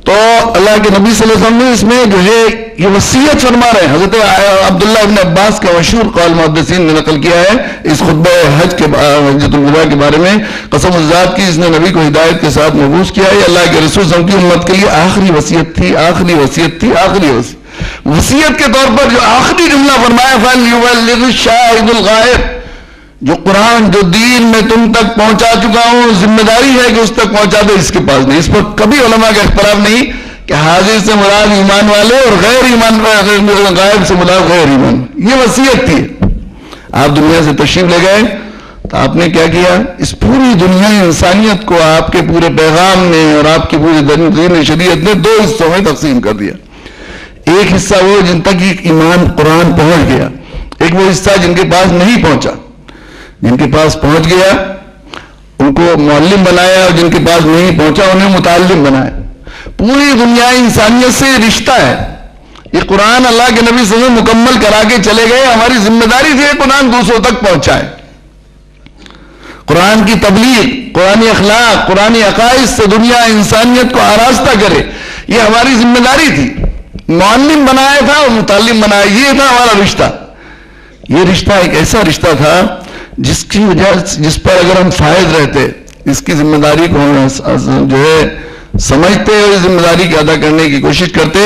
تو اللہ کے نبی صلی اللہ علیہ وسلم نے اس میں جو ہے یہ وصیت فرما رہے ہیں. حضرت عبداللہ ابن عباس کا مشہور قول محدثین نے نقل کیا ہے اس خطبہ حج کے حجۃ الوداع کے بارے میں، قسم الذات کی اس نے نبی کو ہدایت کے ساتھ مبعوث کیا ہے. اللہ کے رسول صلی اللہ علیہ وسلم کی امت کے لیے آخری وصیت تھی، آخری وصیت تھی، آخری وصیت کے طور پر جو آخری جملہ فرمایا فَلْيُبَلِّغِ الشَّاهِدُ الْغَائِبُ، جو قرآن جو دین میں تم تک پہنچا چکا ہوں ذمہ داری ہے کہ اس تک پہنچا دے، اس کے پاس نہیں. اس پر کبھی علماء کا اختلاف نہیں کہ حاضر سے مراد ایمان والے اور غیر ایمان، غائب سے مراد غیر ایمان. یہ وصیت تھی. آپ دنیا سے تشریف لے گئے تو آپ نے کیا کیا؟ اس پوری دنیا انسانیت کو آپ کے پورے پیغام نے اور آپ کی پوری دین شریعت نے 2 حصوں میں تقسیم کر دیا. ایک حصہ وہ جن تک ایمان قرآن پہنچ گیا، ایک وہ حصہ جن کے پاس نہیں پہنچا. جن کے پاس پہنچ گیا ان کو معلم بنایا اور جن کے پاس نہیں پہنچا انہیں متعلم بنایا. پوری دنیا انسانیت سے رشتہ ہے. یہ قرآن اللہ کے نبی صلی اللہ علیہ وسلم مکمل کرا کے چلے گئے. ہماری ذمہ داری تھی قرآن دوسروں تک پہنچائے. قرآن کی تبلیغ، قرآن اخلاق، قرآن عقائد سے دنیا انسانیت کو آراستہ کرے، یہ ہماری ذمہ داری تھی. معلم بنایا تھا اور متعلم بنایا، یہ تھا ہمارا رشتہ. یہ رشتہ ایک ایسا رشتہ تھا جس کی وجہ جس پر اگر ہم فائز رہتے، اس کی ذمہ داری کو جو ہے سمجھتے اور ذمہ داری کی ادا کرنے کی کوشش کرتے،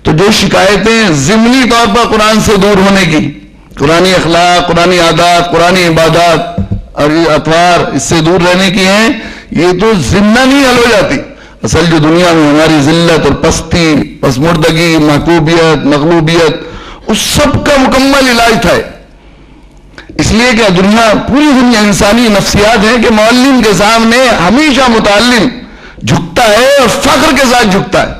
تو جو شکایتیں ضمنی طور پر قرآن سے دور ہونے کی، قرآنی اخلاق، قرآنی عادات، قرآنی عبادات اور اطوار اس سے دور رہنے کی ہیں، یہ تو ضمن نہیں حل ہو جاتی. اصل جو دنیا میں ہماری ذلت اور پستی، پسماردگی، محکوبیت، مغلوبیت، اس سب کا مکمل علاج تھا. اس لیے کہ دنیا، پوری دنیا انسانی نفسیات ہے کہ معلم کے سامنے ہمیشہ متعلم جھکتا ہے اور فخر کے ساتھ جھکتا ہے،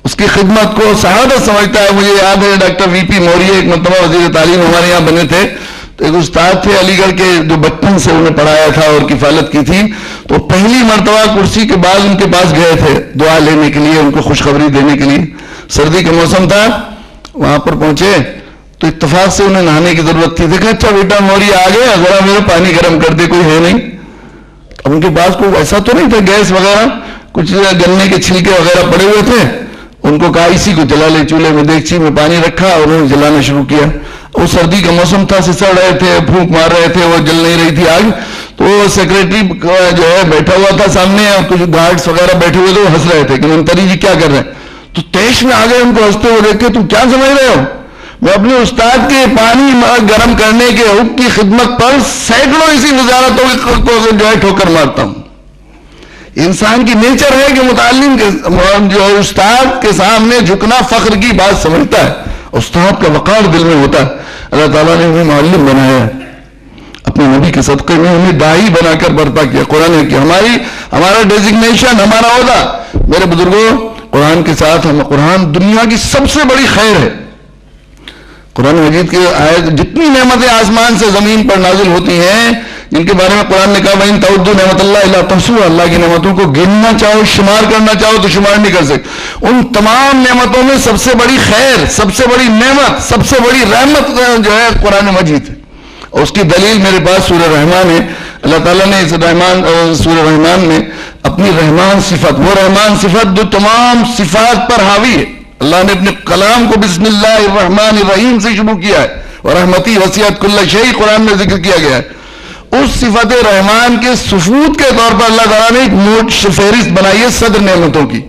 اس کی خدمت کو سعادت سمجھتا ہے. مجھے یاد ہے ڈاکٹر وی پی موریہ ایک مرتبہ وزیر تعلیم ہمارے یہاں بنے تھے، تو ایک استاد تھے علی گڑھ کے جو بچپن سے انہیں پڑھایا تھا اور کفالت کی تھی. تو پہلی مرتبہ کرسی کے بعد ان کے پاس گئے تھے دعا لینے کے لیے، ان کو خوشخبری دینے کے لیے. سردی کا موسم تھا، وہاں پر پہنچے تو اتفاق سے انہیں نہانے کی ضرورت تھی. دیکھا اچھا بیٹا موری آ گئے، ذرا میرے پانی گرم کر دے، کوئی ہے نہیں. اب ان کے پاس کوئی ایسا تو نہیں تھا گیس وغیرہ، کچھ گنے کے چھلکے وغیرہ پڑے ہوئے تھے. ان کو کہا اسی کو جلا لے. چولہے میں دیگچی میں پانی رکھا اور انہوں نے جلانا شروع کیا. وہ سردی کا موسم تھا، سسڑ رہے تھے، پھونک مار رہے تھے، وہ جل نہیں رہی تھی آگ. تو سیکریٹری جو ہے بیٹھا ہوا تھا سامنے، اور کچھ گارڈز وغیرہ بیٹھے ہوئے تھے، وہ ہنس رہے تھے کہ منتری جی کیا کر رہے ہیں. تو تیش میں آ گئے ان کو ہنستے ہوئے دیکھ کے، تم کیا سمجھ رہے ہو؟ وہ اپنے استاد کے پانی گرم کرنے کے حکم کی خدمت پر سینکڑوں ایسی وزارتوں کو جو ہے ٹھوکر مارتا ہوں. انسان کی نیچر ہے کہ متعلم جو ہے استاد کے سامنے جھکنا فخر کی بات سمجھتا ہے. استاد کا وقار دل میں ہوتا ہے. اللہ تعالیٰ نے ہمیں معلم بنایا ہے, اپنے نبی کے صدقے میں ہمیں داعی بنا کر برپا کیا. قرآن کی ہمارا ڈیزگنیشن, ہمارا عہدہ. میرے بزرگوں, قرآن کے ساتھ قرآن دنیا کی سب سے بڑی خیر ہے. قرآن مجید کی آیت, جتنی نعمتیں آسمان سے زمین پر نازل ہوتی ہیں, جن کے بارے میں قرآن نے کہا وَإِن تَعُدُّوا نِعْمَتَ اللَّهِ لَا تُحْصُوهَا, اللہ کی نعمتوں کو گننا چاہو, شمار کرنا چاہو تو شمار نہیں کر سکتے. ان تمام نعمتوں میں سب سے بڑی خیر, سب سے بڑی نعمت, سب سے بڑی رحمت جو ہے قرآن مجید ہے. اور اس کی دلیل میرے پاس سورہ رحمان ہے. اللہ تعالیٰ نے اس سورہ رحمان میں اپنی رحمان صفت, وہ رحمان صفت جو تمام صفات پر حاوی ہے, اللہ نے اپنے کلام کو بسم اللہ الرحمن الرحیم سے شروع کیا ہے. اور رحمتی وسعت کل شیء قرآن میں ذکر کیا گیا ہے. اس صفت رحمان کے ثبوت کے طور پر اللہ تعالیٰ نے ایک موٹ فہرست بنائی ہے صدر نعمتوں کی.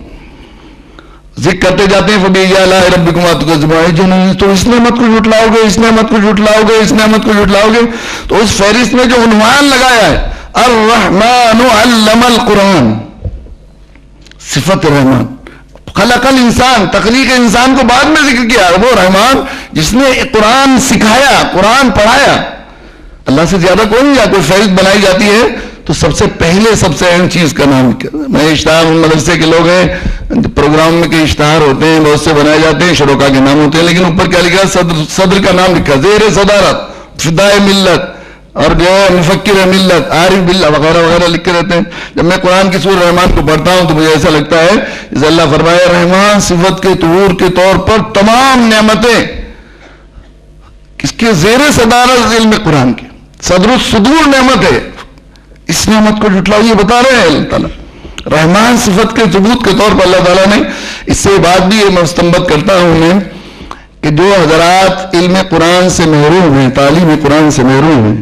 ذکر کرتے جاتے ہیں فَبِأَيِّ آلَاءِ رَبِّكُمَا تُكَذِّبَانِ, جو نہیں تو اس نعمت کو جھٹلاؤ گے, اس نعمت کو جھٹلاؤ گے, اس نعمت کو جھٹلاؤ گے. تو اس فہرست میں جو عنوان لگایا ہے الرحمن علم القرآن, صفت رحمان, خلق الانسان, تخلیق انسان کو بعد میں ذکر کیا. وہ رحمان جس نے قرآن سکھایا, قرآن پڑھایا. اللہ سے زیادہ کوئی نہیں. یا کوئی فہرست بنائی جاتی ہے تو سب سے پہلے سب سے اہم چیز کا نام, میں اشتہار مدرسے کے لوگ ہیں, پروگرام میں کئی اشتہار ہوتے ہیں, بہت سے بنائے جاتے ہیں, شروکا کے نام ہوتے ہیں, لیکن اوپر کیا لکھا, صدر کا نام لکھا, زیر صدارت, فدائے ملت, اور جو ہے مفکر ملت, عارف باللہ وغیرہ وغیرہ لکھ کے رہتے ہیں. جب میں قرآن کی سورہ رحمان کو پڑھتا ہوں تو مجھے ایسا لگتا ہے جیسے اللہ فرمائے رحمان صفت کے طور کے طور پر تمام نعمتیں کس کے زیر صدارت علم قرآن کے, صدر الصدور نعمت ہے. اس نعمت کو جھٹلاؤ, یہ بتا رہے ہیں اللہ تعالیٰ. رحمان صفت کے ثبوت کے طور پر اللہ تعالیٰ نے اس سے بات بھی مستنبط کرتا ہوں میں کہ جو حضرات علم قرآن سے محروم ہیں, تعلیم قرآن سے محروم ہیں,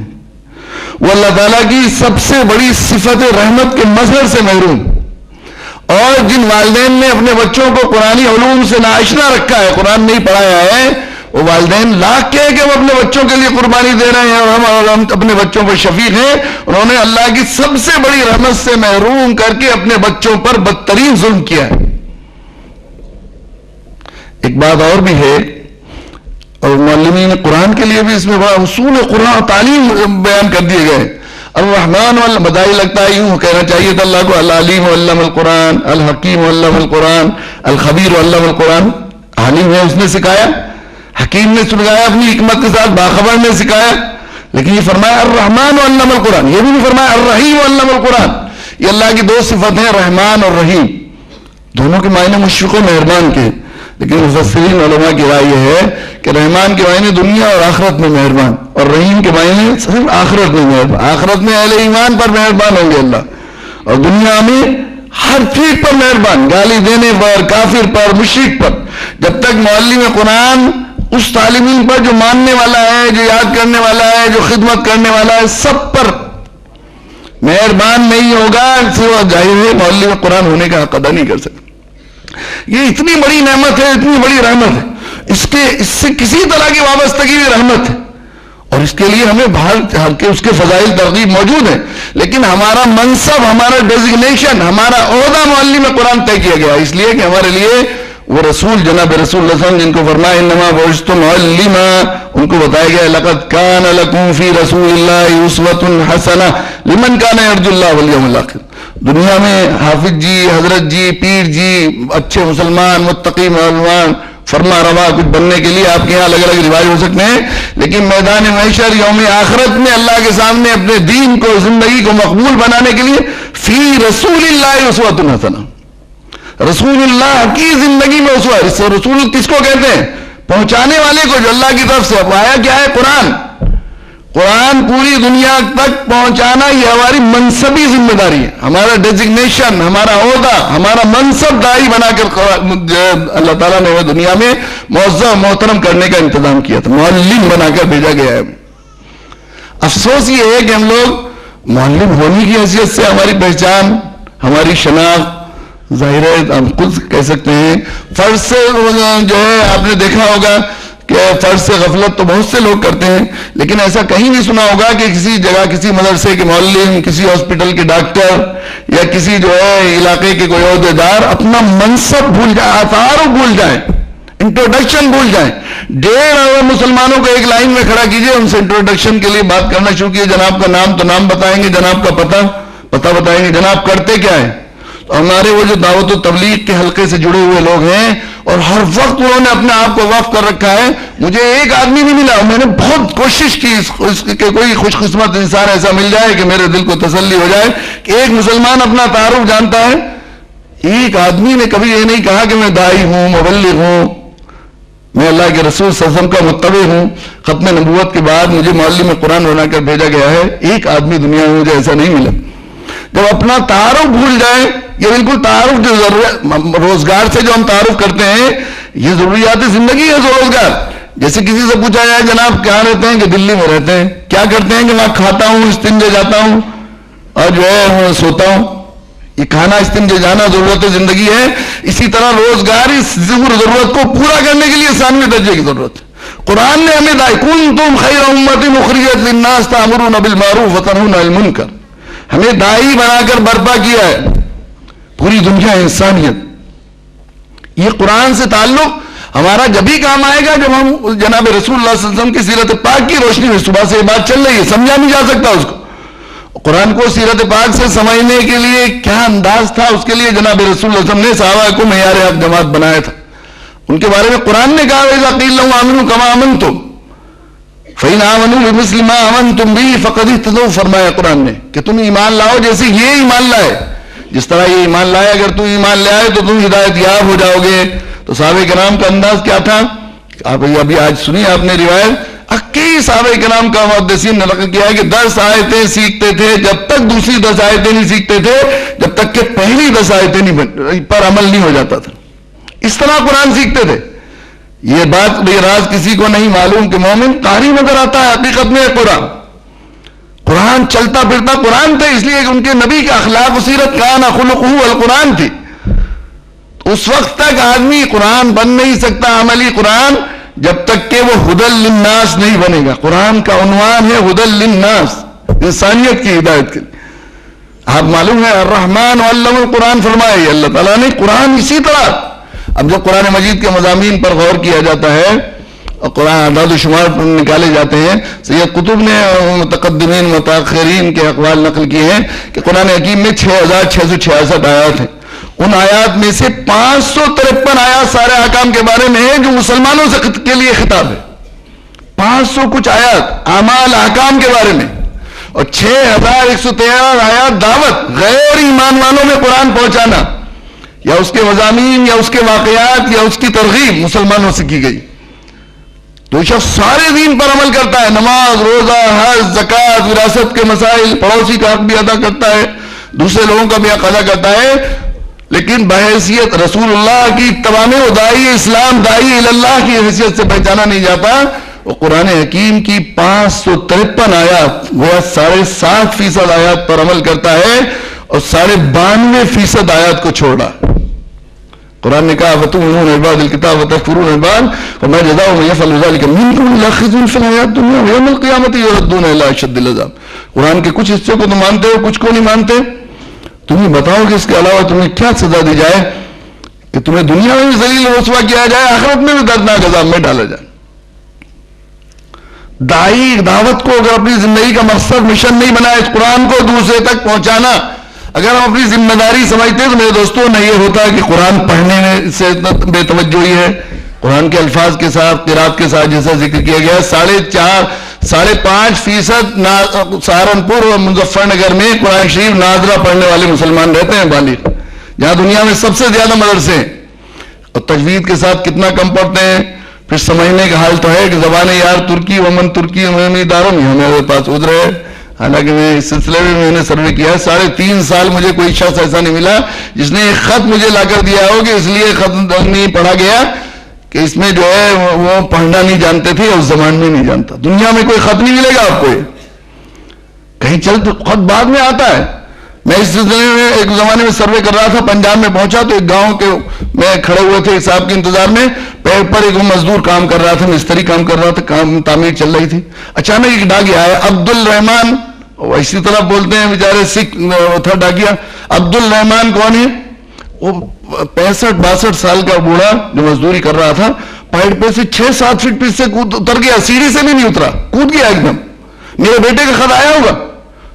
وہ اللہ تعالیٰ کی سب سے بڑی صفت رحمت کے مظہر سے محروم. اور جن والدین نے اپنے بچوں کو قرآنی علوم سے ناآشنا رکھا ہے, قرآن نہیں پڑھایا ہے, وہ والدین لاکھ کہہ کہ وہ اپنے بچوں کے لیے قربانی دے رہے ہیں اور ہم اپنے بچوں پر شفیق ہیں, انہوں نے اللہ کی سب سے بڑی رحمت سے محروم کر کے اپنے بچوں پر بدترین ظلم کیا ہے. ایک بات اور بھی ہے, اور معلمین قرآن کے لیے بھی اس میں بڑا اصول قرآن تعلیم بیان کر دیے گئے. الرحمن والله, بدائی لگتا ہے یوں کہنا چاہیے تھا اللہ کو العلیم علم القرآن, الحکیم علم القرآن, الخبیر علم القرآن. عالم ہے, اس نے سکھایا, حکیم نے سکھایا, اپنی حکمت کے ساتھ باخبر نے سکھایا. لیکن یہ فرمایا الرحمن علم القرآن, یہ بھی نہیں فرمایا الرحیم علم القرآن. یہ اللہ کی دو صفت ہیں, رحمان اور رحیم. دونوں کے معنی مشفق و مہربان کے, لیکن مفسرین علماء کی رائے یہ ہے کہ رحمان کے معنی دنیا اور آخرت میں مہربان, اور رحیم کے معنی صرف آخرت میں مہربان. آخرت میں اہل ایمان پر مہربان ہوں گے اللہ, اور دنیا میں ہر چیز پر مہربان, گالی دینے پر, کافر پر, مشرک پر. جب تک معلم قرآن اس طالبین پر جو ماننے والا ہے, جو یاد کرنے والا ہے, جو خدمت کرنے والا ہے, سب پر مہربان نہیں ہوگا, سوا ظاہر ہے معلم قرآن ہونے کا حق ادا نہیں کر سکتا. یہ اتنی بڑی نعمت ہے, اتنی بڑی رحمت ہے, اس سے کسی طرح کی وابستگی بھی رحمت ہے, اور اس کے لیے ہمیں باہر کے اس کے فضائل ترغیب موجود ہیں. لیکن ہمارا منصب, ہمارا ڈیزگنیشن, ہمارا عہدہ معلم قرآن طے کیا گیا, اس لیے کہ ہمارے لیے وہ رسول جناب رسول اللہ صلی اللہ علیہ وسلم جن کو فرمایا انما بعثت معلما, ان کو بتایا گیا لقد کان لکم فی رسول اللہ اسوۃ حسنہ لمن کان یرجو اللہ والیوم الآخر. دنیا میں حافظ جی, حضرت جی, پیر جی, اچھے مسلمان, متقی مسلمان, فرما روا کچھ بننے کے لیے آپ کے یہاں الگ الگ رواج ہو سکتے ہیں, لیکن میدان محشر یوم آخرت میں اللہ کے سامنے اپنے دین کو, زندگی کو مقبول بنانے کے لیے فی رسول اللہ اسوۃ حسنہ, رسول اللہ کی زندگی میں اسوہ. رسول کس کو کہتے ہیں؟ پہنچانے والے کو, جو اللہ کی طرف سے. اب آیا کیا ہے قرآن, قرآن پوری دنیا تک پہنچانا یہ ہماری منصبی ذمہ داری ہے, ہمارا ڈیزگنیشن, ہمارا عہدہ, ہمارا منصب داعی بنا کر اللہ تعالیٰ نے دنیا میں معزز محترم کرنے کا انتظام کیا تھا, معلم بنا کر بھیجا گیا ہے. افسوس یہ ہے کہ ہم لوگ معلم ہونے کی حیثیت سے ہماری پہچان, ہماری شناخت ظاہر ہے, ہم خود کہہ سکتے ہیں فرض سے جو ہے آپ نے دیکھا ہوگا کہ فرض سے غفلت تو بہت سے لوگ کرتے ہیں، لیکن ایسا کہیں نہیں سنا ہوگا کہ کسی جگہ کسی مدرسے کے معلم، کسی ہاسپٹل کے ڈاکٹر یا کسی جو ہے علاقے کے کوئی عہدیدار اپنا منصب بھول جائے، تعارف بھول جائیں، انٹروڈکشن بھول جائیں۔ 1.5 مسلمانوں کو ایک لائن میں کھڑا کیجئے، ان سے انٹروڈکشن کے لیے بات کرنا شروع کیجئے، جناب کا نام تو نام بتائیں گے، جناب کا پتہ بتائیں گے، جناب کرتے کیا ہے۔ ہمارے وہ جو دعوت و تبلیغ کے حلقے سے جڑے ہوئے لوگ ہیں اور ہر وقت انہوں نے اپنے آپ کو وقف کر رکھا ہے، مجھے ایک آدمی نہیں ملا، میں نے بہت کوشش کی کہ کوئی خوش قسمت انسان ایسا مل جائے کہ میرے دل کو تسلی ہو جائے کہ ایک مسلمان اپنا تعارف جانتا ہے۔ ایک آدمی نے کبھی یہ نہیں کہا کہ میں داعی ہوں، مبلغ ہوں، میں اللہ کے رسول صلی اللہ علیہ وسلم کا متبع ہوں، ختم نبوت کے بعد مجھے معلم قرآن بنا کر بھیجا گیا ہے۔ ایک آدمی دنیا میں مجھے ایسا نہیں ملا۔ جب اپنا تعارف بھول جائے، یہ بالکل تعارف جو ضرورت روزگار سے جو ہم تعارف کرتے ہیں، یہ ضروریات زندگی ہے۔ روزگار جیسے کسی سے پوچھا جائے جناب کہاں رہتے ہیں، کہ دلی میں رہتے ہیں، کیا کرتے ہیں، کہ وہاں کھاتا ہوں، استنجے جاتا ہوں اور جو ہے سوتا ہوں۔ یہ کھانا استنجے جانا ضرورت زندگی ہے۔ اسی طرح روزگار اس ضرورت کو پورا کرنے کے لیے 93 درجے کی ضرورت ہے۔ قرآن نے ہمیں داعی کنتم خیر امۃ اخرجت للناس تأمرون بالمعروف وتنہون عن المنکر، ہمیں داعی بنا کر برپا کیا ہے پوری دنیا انسانیت۔ یہ قرآن سے تعلق ہمارا جب ہی کام آئے گا جب ہم جناب رسول اللہ صلی اللہ علیہ وسلم کی سیرت پاک کی روشنی میں، صبح سے یہ بات چل رہی ہے، سمجھا نہیں جا سکتا اس کو۔ قرآن کو سیرت پاک سے سمجھنے کے لیے کیا انداز تھا، اس کے لیے جناب رسول اللہ صلی اللہ علیہ وسلم نے صحابہ کو معیار حق جماعت بنایا تھا۔ ان کے بارے میں قرآن نے کہا وَإِذَا قِيلَ لَهُمْ آمِنُوا كَمَا آمَنْتُمْ فَإِنْ آمَنُوا بِمِثْلِ مَا آمَنْتُمْ بِهِ فَقَدِ اهْتَدَوْا، فرمایا قرآن نے کہ تم ایمان لاؤ جیسے یہ ایمان لائے، جس طرح یہ ایمان لائے، اگر تم ایمان لے آئے تو تم ہدایت یاب ہو جاؤ گے۔ تو صحابہ کرام کا انداز کیا تھا، آپ ابھی آج سنی آپ نے روایت، کئی صحابہ کرام کا محدثین نے نقل کیا ہے کہ 10 آیتیں سیکھتے تھے جب تک دوسری 10 آیتیں نہیں سیکھتے تھے، جب تک کہ پہلی 10 آیتیں پر عمل نہیں ہو جاتا تھا۔ اس طرح قرآن سیکھتے تھے۔ یہ بات یہ راز کسی کو نہیں معلوم کہ مومن قاری نظر آتا ہے، حقیقت میں قرآن چلتا پھرتا قرآن تھے، اس لیے کہ ان کے نبی کا اخلاق و سیرت کان خلقہ القرآن تھی۔ اس وقت تک آدمی قرآن بن نہیں سکتا عملی قرآن جب تک کہ وہ ہدی للناس نہیں بنے گا۔ قرآن کا عنوان ہے ہدی للناس، انسانیت کی ہدایت کے لیے۔ آپ معلوم ہے الرحمن علم القرآن فرمائے اللہ تعالیٰ نے قرآن اسی طرح۔ اب جب قرآن مجید کے مضامین پر غور کیا جاتا ہے اور قرآن اعداد و شمار پر نکالے جاتے ہیں، سید قطب نے متقدمین متاخرین کے اقوال نقل کیے ہیں کہ قرآن حکیم میں 6666 آیات ہیں۔ ان آیات میں سے 553 آیات سارے احکام کے بارے میں ہیں جو مسلمانوں کے لیے خطاب ہے۔ 500 کچھ آیات اعمال احکام کے بارے میں، اور 6113 آیات دعوت غیر ایمان والوں میں قرآن پہنچانا، یا اس کے مضامین یا اس کے واقعات یا اس کی ترغیب مسلمانوں سے کی گئی۔ تو شخص سارے دین پر عمل کرتا ہے، نماز، روزہ، حج، زکوٰۃ، وراثت کے مسائل، پڑوسی کا حق بھی ادا کرتا ہے، دوسرے لوگوں کا بھی حق ادا کرتا ہے، لیکن بحیثیت رسول اللہ کی تمام داعی اسلام، داعی اللہ کی حیثیت سے پہچانا نہیں جاتا۔ وہ قرآن حکیم کی 553 آیات گویا 7.5% آیات پر عمل کرتا ہے اور 92.5% آیات کو چھوڑا۔ قرآن نے کہا وَتُؤْمِنُونَ بِبَعْضِ الْكِتَابِ وَتَكْفُرُونَ بِبَعْضٍ فَمَا جَزَاءُ مَن يَفْعَلُ ذَلِكَ مِنكُمْ إِلَّا خِزْيٌ فِي الْحَيَاةِ الدُّنْيَا وَيَوْمَ الْقِيَامَةِ يُرَدُّونَ إِلَىٰ أَشَدِّ الْعَذَابِ۔ قرآن کے کچھ حصے کو تم مانتے ہو، کچھ کو نہیں مانتے، تمہیں بتاؤ کہ اس کے علاوہ تمہیں کیا سزا دی جائے کہ تمہیں دنیا میں بھی ذلیل و رسوا کیا جائے، آخرت میں بھی دردناک عذاب میں ڈالا جائے۔ داعی دعوت کو اگر اپنی زندگی کا مقصد مشن نہیں بنائے اس قرآن کو دوسرے تک پہنچانا، اگر ہم اپنی ذمہ داری سمجھتے تو میرے دوستوں نہ یہ ہوتا کہ قرآن پڑھنے میں سے بے توجہی ہے، قرآن کے الفاظ کے ساتھ قرات کے ساتھ جیسا ذکر کیا گیا 4.5% سہارنپور اور مظفر نگر میں قرآن شریف ناظرہ پڑھنے والے مسلمان رہتے ہیں بالغ، جہاں دنیا میں سب سے زیادہ مدرسے ہیں، اور تجوید کے ساتھ کتنا کم پڑھتے ہیں۔ پھر سمجھنے کا حال تو ہے کہ زبان یار ترکی ومن ترکی میں داروں میں ہمارے پاس ادھر ہے، حالانکہ میں اس سلسلے میں نے سروے کیا ہے 3.5 سال مجھے کوئی شخص ایسا نہیں ملا جس نے ایک خط مجھے لا کر دیا ہو کہ اس لیے خط نہیں پڑھا گیا کہ اس میں جو ہے وہ پڑھنا نہیں جانتے تھے اور زبان میں نہیں جانتا۔ دنیا میں کوئی خط نہیں ملے گا آپ کو، کہیں چل تو خط بعد میں آتا ہے۔ میں اس سلسلے میں ایک زمانے میں سروے کر رہا تھا، پنجاب میں پہنچا تو ایک گاؤں کے میں کھڑے ہوئے تھے صاحب کے انتظار میں، پیڑ پر ایک مزدور کام کر رہا تھا، مستری کام کر رہا تھا، کام تعمیر چل رہی تھی. اچانک ایک ڈاکیا آیا، عبد الرحمان، اسی طرح بولتے ہیں بیچارے سکھ تھا ڈاکیا. عبد الرحمان کون ہے؟ وہ 65-62 سال کا بوڑھا جو مزدوری کر رہا تھا، پہاڑ پہ سے 6-7 فٹ پیچھے سے اتر گیا، سیڑھی سے بھی نہیں اترا، کود گیا ایک دم. میرے بیٹے کا خط آیا ہوگا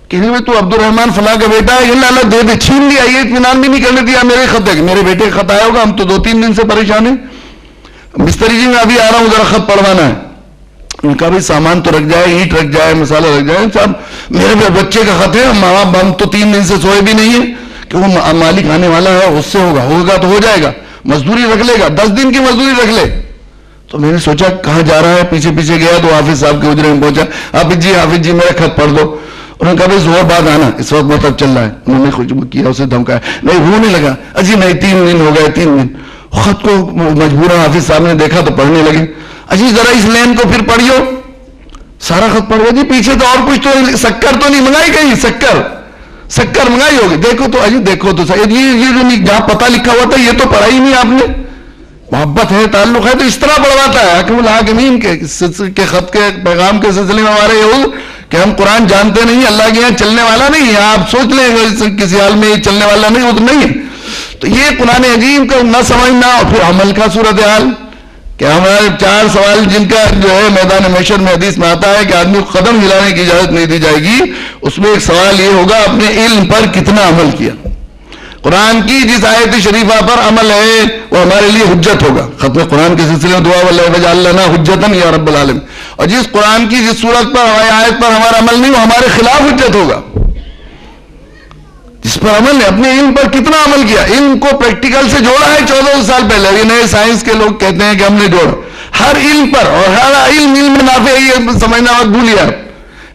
کہ تو عبد الرحمان فلاں کا بیٹا ہے، اللہ دے دے، چھین لیا، یہ اطمینان بھی نہیں کرنے دیا. میرے خط ہے کہ میرے بیٹے کا خط آیا ہوگا، ہم تو 2-3 دن سے پریشان ہیں. مستری جی میں ابھی آ رہا ہوں، ذرا خط پڑھوانا ہے. ان کا بھی سامان تو رکھ جائے، اینٹ رکھ جائے، مسالہ رکھ جائے. صاحب میرے بچے کا خط ہے، ماں باپ ہم تو 3 دن سے سوئے بھی نہیں ہیں کہ وہ مالک آنے والا ہے، اس سے ہوگا تو ہو جائے گا، مزدوری رکھ لے گا، 10 دن کی مزدوری رکھ لے. تو میں نے سوچا کہاں جا رہا ہے، پیچھے پیچھے گیا تو حافظ صاحب کے اجرے میں پہنچا. حافظ جی میرا خط پڑھ دو. انہوں نے کہا بھائی زور بعد آنا، اس وقت مطلب چل رہا ہے. انہوں نے خوشبو کیا، اسے دھمکایا، نہیں رونے لگا، اجی نہیں 3 دن ہو گئے، 3 دن. خط کو مجبوراً حافظ صاحب نے دیکھا تو پڑھنے لگے. اجی ذرا اس لین کو پھر پڑھیو. سارا خط پڑھ گیا جی، پیچھے تو اور کچھ تو شکر تو نہیں منگائی کہیں، شکر منگائی ہوگی، دیکھو تو اجی دیکھو تو صحیح، یہ جہاں پتہ لکھا ہوا تھا یہ تو پڑھا ہی نہیں آپ نے. محبت ہے، تعلق ہے تو اس طرح پڑھواتا ہے. حاکم الحاکمین کے خط کے پیغام کے سلسلے میں ہمارے یہ ہو کہ ہم قرآن جانتے نہیں، اللہ کے یہاں چلنے والا نہیں ہے. آپ سوچ لیں کسی حال میں یہ چلنے والا نہیں، وہ تو نہیں ہے. تو یہ قرآن عظیم کا نہ سمجھنا اور پھر عمل کا صورتحال کہ ہمارے 4 سوال جن کا جو ہے میدان محشر میں حدیث میں آتا ہے کہ آدمی کو قدم ہلانے کی اجازت نہیں دی جائے گی. اس میں ایک سوال یہ ہوگا اپنے علم پر کتنا عمل کیا. قرآن کی جس آیت شریفہ پر عمل ہے وہ ہمارے لیے حجت ہوگا. ختم قرآن کے سلسلے میں دعا واللہ وجعل لنا حجتاً یا رب العالمین. اور جس قرآن کی جس صورت پر ہماری آیت پر ہمارا عمل نہیں وہ ہمارے خلاف حجت ہوگا. جس پر عمل ہے اپنے علم پر کتنا عمل کیا. علم کو پریکٹیکل سے جوڑا ہے 14 سال پہلے. یہ نئے سائنس کے لوگ کہتے ہیں کہ ہم نے جوڑا ہر علم پر، اور ہر علم نافع. یہ سمجھنا مت بھولیے،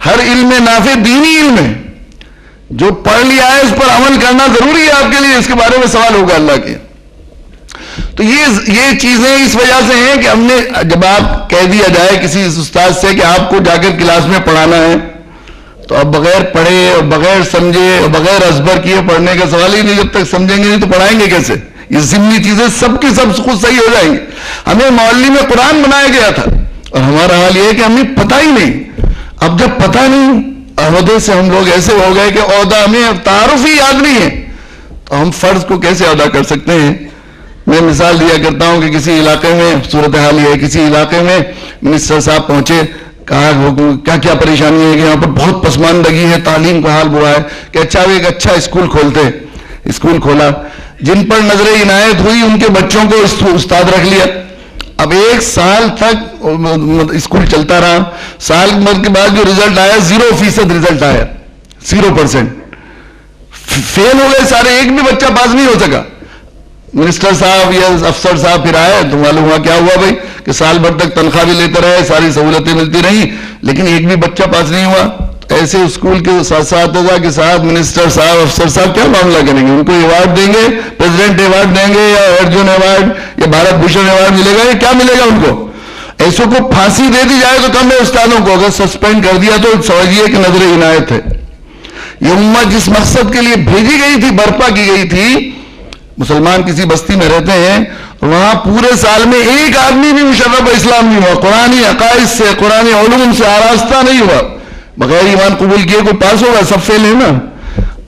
ہر علم نافع دینی علم ہے. جو پڑھ لیا ہے اس پر عمل کرنا ضروری ہے آپ کے لیے، اس کے بارے میں سوال ہوگا اللہ کے. تو یہ چیزیں اس وجہ سے ہیں کہ ہم نے جب آپ کہہ دیا جائے کسی استاد سے کہ آپ کو جا کر کلاس میں پڑھانا ہے تو اب بغیر پڑھے اور بغیر سمجھے اور بغیر ازبر کیے پڑھنے کا سوال ہی نہیں. جب تک سمجھیں گے نہیں تو پڑھائیں گے کیسے؟ یہ ضمنی چیزیں سب کی سب خود صحیح ہو جائیں گی. ہمیں مولوی میں قرآن بنایا گیا تھا اور ہمارا حال یہ ہے کہ ہمیں پتہ ہی نہیں. اب جب پتہ نہیں، عہدے سے ہم لوگ ایسے ہو گئے کہ عہدہ ہمیں تعارف ہی یاد نہیں ہے تو ہم فرض کو کیسے ادا کر سکتے ہیں. میں مثال دیا کرتا ہوں کہ کسی علاقے میں صورتحال یہ ہے، کسی علاقے میں منسٹر صاحب پہنچے، کہا کیا کیا پریشانی ہے کہ یہاں پر بہت پسماندگی ہے، تعلیم کا حال برا ہے کہ اچھا ایک اچھا اسکول کھولتے. اسکول کھولا، جن پر نظر عنایت ہوئی ان کے بچوں کو استاد رکھ لیا. اب 1 سال تک اسکول چلتا رہا. سال کے بعد جو رزلٹ آیا 0% رزلٹ آیا، 0%. فیل ہو گئے سارے، ایک بھی بچہ پاس نہیں ہو سکا. منسٹر صاحب یا افسر صاحب پھر آئے تو معلوم ہوا کیا ہوا بھائی کہ سال بھر تک تنخواہ بھی لیتے رہے، ساری سہولتیں ملتی رہیں، لیکن ایک بھی بچہ پاس نہیں ہوا. ایسے اسکول کے اساتذہ کے ساتھ منسٹر صاحب افسر صاحب کیا معاملہ کریں گے؟ ان کو ایوارڈ دیں گے، پریزیڈنٹ ایوارڈ دیں گے یا ارجن ایوارڈ یا بھارت بھوشن ایوارڈ ملے گا، یہ کیا ملے گا ان کو؟ ایسوں کو پھانسی دے دی جائے تو کم ہے استادوں کو. اگر سسپینڈ کر دیا تو سمجھیے کہ نظر عنایت ہے. یہ امت جس مقصد کے لیے بھیجی گئی تھی، برپا کی گئی تھی. مسلمان کسی بستی میں رہتے ہیں، وہاں پورے سال میں ایک آدمی بھی مشرف اسلام نہیں ہوا، قرآنی عقائد سے، قرآنی علوم سے آراستہ نہیں ہوا. بغیر ایمان قبول کیے کوئی پاس ہوگا؟ سب فیل ہے نا.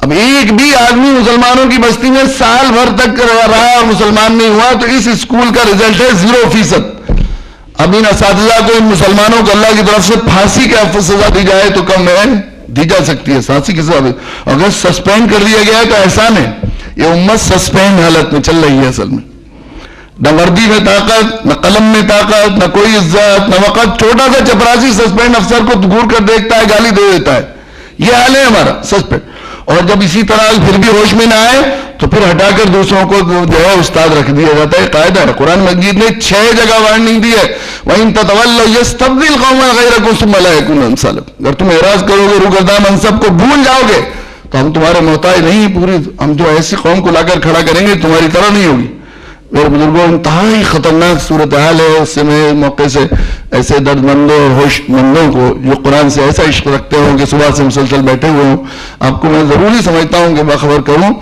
اب ایک بھی آدمی مسلمانوں کی بستی میں سال بھر تک رہا اور مسلمان نہیں ہوا تو اس اسکول کا رزلٹ ہے 0%. اب ان اساتذہ کو، ان مسلمانوں کو اللہ کی طرف سے پھانسی کا سزا دی جائے تو کم ہے، دی جا سکتی ہے پھانسی کی سزا. اگر سسپینڈ کر دیا گیا ہے تو احسان ہے. یہ امت سسپینڈ حالت میں چل رہی ہے اصل میں. نہ وردی میں طاقت، نہ قلم میں طاقت، نہ کوئی عزت، نہ وقت. چھوٹا سا چپراسی سسپینڈ افسر کو گھور کر دیکھتا ہے، گالی دے دیتا ہے. یہ حال ہے ہمارا سسپینڈ. اور جب اسی طرح پھر بھی ہوش میں نہ آئے تو پھر ہٹا کر دوسروں کو جو ہے استاد رکھ دیا جاتا ہے. قاعدہ ہے، قرآن مجید نے 6 جگہ وارننگ دی ہے. وَإِن تَتَوَلَّوْا يَسْتَبْدِلْ قَوْمًا غَيْرَكُمْ ثُمَّ لَا يَكُونُوا أَمْثَالَكُمْ. اگر تم اعراض کرو گے، روگردان منصب کو بھول جاؤ گے تو ہم تمہارے محتاج نہیں. پوری ہم جو ایسی قوم کو لا کر کھڑا کریں گے تمہاری طرح نہیں ہوگی. میرے بزرگوں انتہائی خطرناک صورتحال ہے. اس سے میں موقع سے ایسے درد مندوں اور ہوش مندوں کو جو قرآن سے ایسا عشق رکھتے ہوں کہ صبح سے مسلسل بیٹھے ہوئے ہوں, آپ کو میں ضروری سمجھتا ہوں کہ باخبر کروں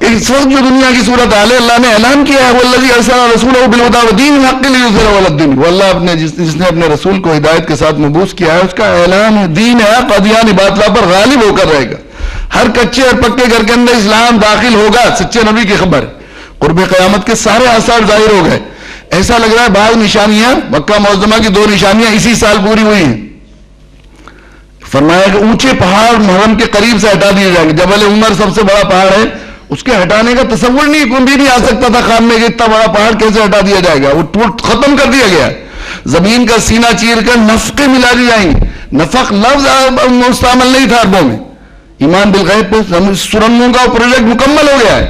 کہ اس وقت جو دنیا کی صورتحال ہے, اللہ نے اعلان کیا ہے والذی ارسل رسولہ بالہدی ودین الحق لیظہرہ علی الدین. وہ اللہ جس نے اپنے رسول کو ہدایت کے ساتھ مبعوث کیا ہے, اس کا اعلان ہے دین حق ادیان باطلہ پر غالب ہو کر رہے گا. ہر کچے اور پکے گھر کے اندر اسلام داخل ہوگا. سچے نبی کی خبر ہے. قرب قیامت کے سارے آثار ظاہر ہو گئے. ایسا لگ رہا ہے بعض نشانیاں, مکہ معظمہ کی 2 نشانیاں اسی سال پوری ہوئی ہیں. فرمایا کہ اونچے پہاڑ محرم کے قریب سے ہٹا دیے جائیں گے. جبل عمر سب سے بڑا پہاڑ ہے, اس کے ہٹانے کا تصور کوئی بھی نہیں آ سکتا تھا خواب میں کہ اتنا بڑا پہاڑ کیسے ہٹا دیا جائے گا. وہ ختم کر دیا گیا. زمین کا سینہ چیر کر نفقیں ملا دی جائیں گی. نفق لفظ مستعمل نہیں تھا عربوں میں. ایمان بالغیب پہ سرنگوں کا پروجیکٹ مکمل ہو گیا ہے.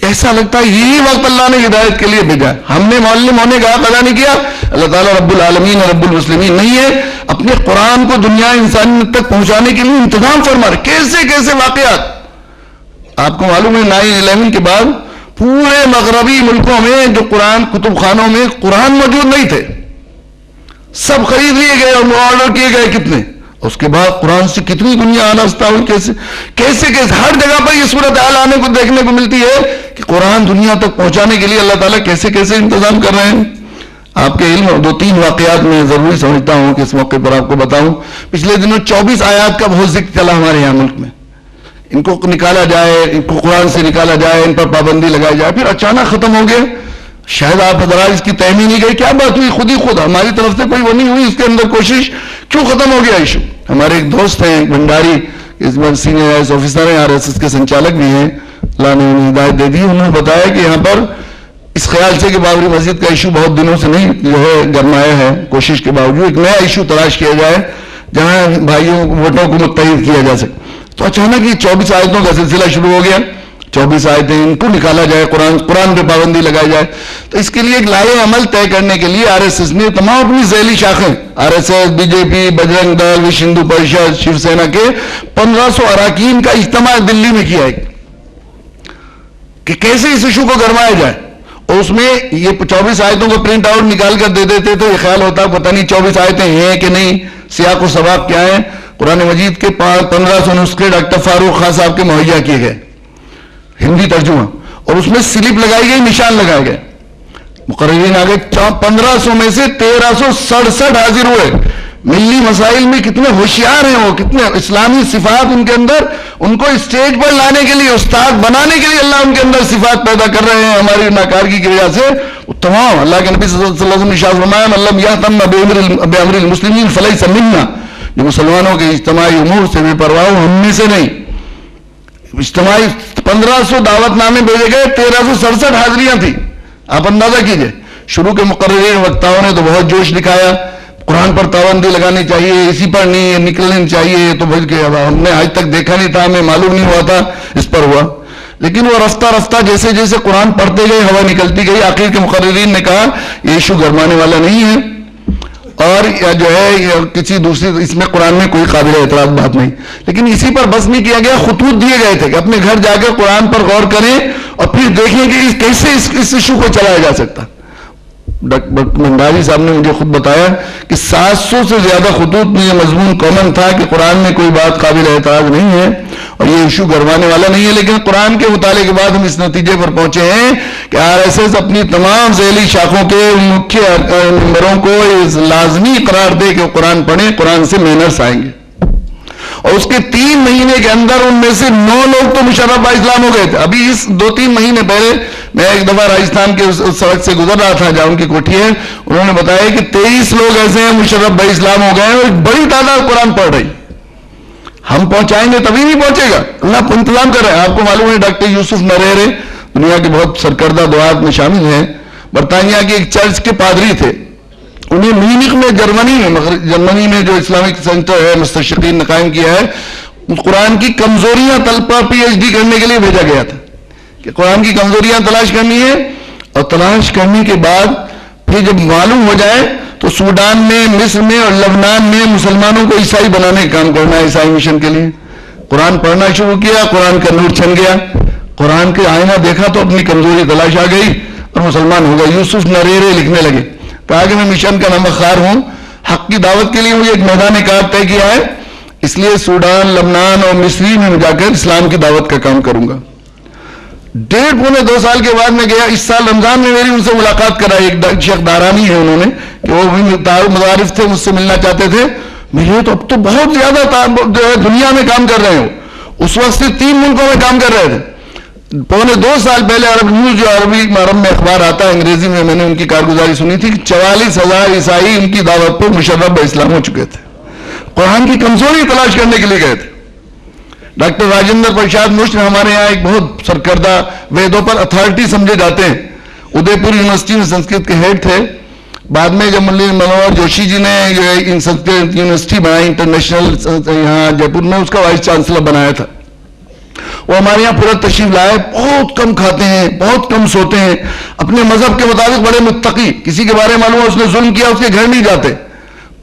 ایسا لگتا ہے یہی وقت اللہ نے ہدایت کے لیے بھیجا. ہم نے معلم ہونے کا حق ادا نہیں کیا. اللہ تعالیٰ رب العالمین رب المسلمین نہیں ہے, اپنے قرآن کو دنیا انسانیت تک پہنچانے کے لیے انتظام فرما رہے. کیسے کیسے واقعات آپ کو معلوم ہے. 9/11 کے بعد پورے مغربی ملکوں میں جو قرآن کتب خانوں میں قرآن موجود نہیں تھے, سب خرید لیے گئے اور آرڈر کیے گئے کتنے. اس کے بعد قرآن سے کتنی دنیا آناستہ ہوئی. کیسے کیسے کیسے ہر جگہ پر یہ صورت حال آنے کو دیکھنے کو ملتی ہے کہ قرآن دنیا تک پہنچانے کے لیے اللہ تعالیٰ کیسے کیسے انتظام کر رہے ہیں. آپ کے علم 2-3 واقعات میں ضروری سمجھتا ہوں کہ اس موقع پر آپ کو بتاؤں. پچھلے دنوں 24 آیات کا بہت ذکر چلا ہمارے یہاں ملک میں. ان کو نکالا جائے, ان کو قرآن سے نکالا جائے, ان پر پابندی لگائی جائے, پھر اچانک ختم ہو گئے. شاید آپ حضرات اس کی تہمی نہیں گئی. کیا بات ہوئی؟ خود ہی خود ہماری طرف سے کوئی وہ نہیں ہوئی اس کے اندر کوشش. کیوں ختم ہو گیا ایشو؟ ہمارے ایک دوست ہیں بھنڈاری, اس بار سینئر آئی ایس آفیسر ہیں, RSS کے سنچالک بھی ہیں, اللہ نے انہیں ہدایت دے دی. انہوں نے بتایا کہ یہاں پر اس خیال سے کہ بابری مسجد کا ایشو بہت دنوں سے نہیں جو ہے گرمایا ہے, کوشش کے باوجود ایک نیا ایشو تلاش کیا جائے جہاں بھائیوں ووٹوں کو متحد کیا جا سکے. تو اچانک یہ 24 آیتوں کا سلسلہ شروع ہو گیا. 24 آیتیں, ان کو نکالا جائے, قرآن پہ پابندی لگائی جائے. تو اس کے لیے ایک لائحہ عمل طے کرنے کے لیے RSS نے تمام اپنی ذیلی شاخیں RSS, BJP, بجرنگ دل, وشو ہندو پریشد, شیو سینا کے 1500 اراکین کا اجتماع دلی میں کیا ہے کہ کیسے اس ایشو کو گرمایا جائے. اور اس میں یہ 24 آیتوں کو پرنٹ آؤٹ نکال کر دے دیتے تو یہ خیال ہوتا پتہ نہیں 24 آیتیں ہیں کہ نہیں, سیاق و سباق کیا ہے. قرآن مجید کے 1500 نسخے ڈاکٹر فاروق خان صاحب کے مہیا کیے گئے, ہندی ترجمہ, اور اس میں سلپ لگائی گئی, نشان لگائے گئے. مقررین آگے 1500 میں سے 1367 حاضر ہوئے. ملی مسائل میں کتنے ہوشیار ہیں وہ, کتنے اسلامی صفات ان کے اندر, ان کو اسٹیج پر لانے کے لیے, استاد بنانے کے لیے اللہ ان کے اندر صفات پیدا کر رہے ہیں. ہماری ناکارگی کی وجہ سے تمام اللہ کے نبی صلی اللہ علیہ وسلم نے ارشاد فرمایا من یہتم بامر المسلمین فلیس منا, جو مسلمانوں کے اجتماعی امور سے بے پرواہ ہم میں سے نہیں. اجتماعی 1500 دعوت نامے بھیجے گئے, 1367 حاضریاں تھیں. آپ اندازہ کیجئے. شروع کے مقررین وقتاؤں نے تو بہت جوش دکھایا, قرآن پر پابندی لگانی چاہیے, اسی پر نہیں نکلنی چاہیے. تو بھائی کہ ہم نے آج تک دیکھا نہیں تھا, ہمیں معلوم نہیں ہوا تھا, اس پر ہوا. لیکن وہ رفتہ رفتہ جیسے جیسے قرآن پڑھتے گئے ہوا نکلتی گئی. آخر کے مقررین نے کہا یہ ایشو گرمانے والا نہیں ہے, اور جو ہے کسی دوسری, اس میں قرآن میں کوئی قابل اعتراض بات نہیں. لیکن اسی پر بس نہیں کیا گیا. خطوط دیے گئے تھے کہ اپنے گھر جا کے قرآن پر غور کریں اور پھر دیکھیں کہ کیسے اس ایشو کو چلایا جا سکتا. بھنڈاری صاحب نے مجھے خود بتایا کہ 700 سے زیادہ خطوط میں یہ مضمون کامن تھا کہ قرآن میں کوئی بات قابل اعتراض نہیں ہے اور یہ ایشو گرمانے والا نہیں ہے. لیکن قرآن کے مطالعے کے بعد ہم اس نتیجے پر پہنچے ہیں کہ RSS اپنی تمام ذیلی شاخوں کے مکھیہ ممبروں کو لازمی قرار دے کہ قرآن پڑھیں, قرآن سے مینرز آئیں گے. اور اس کے 3 مہینے کے اندر ان میں سے 9 لوگ تو مشرف با اسلام ہو گئے تھے. ابھی اس 2-3 مہینے پہلے میں ایک دفعہ راجستھان کے اس سڑک سے گزر رہا تھا جہاں ان کی کوٹھی ہے. انہوں نے بتایا کہ 23 لوگ ایسے ہیں مشرف با اسلام ہو گئے ہیں, اور ایک بڑی تعداد قرآن پڑھ رہی. ہم پہنچائیں گے تبھی نہیں پہنچے گا, اللہ انتظام کر رہے ہیں. آپ کو معلوم ہے ڈاکٹر یوسف نریرے دنیا کے بہت سرکردہ دعات میں شامل ہیں, برطانیہ کے ایک چرچ کے پادری تھے. انہیں میونخ میں جرمنی میں جو اسلامک سینٹر ہے مستشرقین نے قائم کیا ہے, قرآن کی کمزوریاں طلبہ PhD کرنے کے لیے بھیجا گیا تھا کہ قرآن کی کمزوریاں تلاش کرنی ہے, اور تلاش کرنے کے بعد پھر جب معلوم ہو جائے تو سوڈان میں, مصر میں اور لبنان میں مسلمانوں کو عیسائی بنانے کا کام کرنا ہے. عیسائی مشن کے لیے قرآن پڑھنا شروع کیا, قرآن کا نور چھن گیا, قرآن کے آئینہ دیکھا تو اپنی کمزوری تلاش آ گئی. اور مسلمان ہو گئے. یوسف نریرے لکھنے لگے, کہا کہ میں مشن کا نامہ خوار ہوں, حق کی دعوت کے لیے مجھے ایک میدان کار طے کیا ہے, اس لیے سوڈان, لبنان اور مصری میں جا کر اسلام کی دعوت کا کام کروں گا. 1.5-2 سال کے بعد میں گیا. اس سال رمضان میں میری ان سے ملاقات کرائی. ایک شیخ دارانی ہے, انہوں نے, کہ وہ بھی متعارف تھے, مجھ سے ملنا چاہتے تھے. میرے تو اب تو بہت زیادہ دنیا میں کام کر رہے ہو. اس وقت سے 3 ملکوں میں کام کر رہے تھے. 1.25 سال پہلے عرب نیوز, جو عرب میں اخبار آتا ہے انگریزی میں نے ان کی کارگزاری سنی تھی کہ 44,000 عیسائی ان کی دعوت پر مشرف اسلام ہو چکے تھے. قرآن کی کمزوری تلاش کرنے کے لیے گئے تھے. ڈاکٹر راجندر پرساد مشر ہمارے یہاں ایک بہت سرکردہ ویدوں پر اتھارٹی سمجھے جاتے ہیں. ادے پور یونیورسٹی میں سنسکرت کے ہیڈ تھے. بعد میں جب ملی منوہر جوشی جی نے ان سنسکرت یونیورسٹی بنائی انٹرنیشنل یہاں جے پور میں, اس کا وائس چانسلر بنایا تھا. وہ ہمارے یہاں پورا تشریف لائے. بہت کم کھاتے ہیں, بہت کم سوتے ہیں, اپنے مذہب کے مطابق بڑے متقی. کسی کے بارے میں معلوم ہے اس نے ظلم کیا, اس کے گھر نہیں جاتے.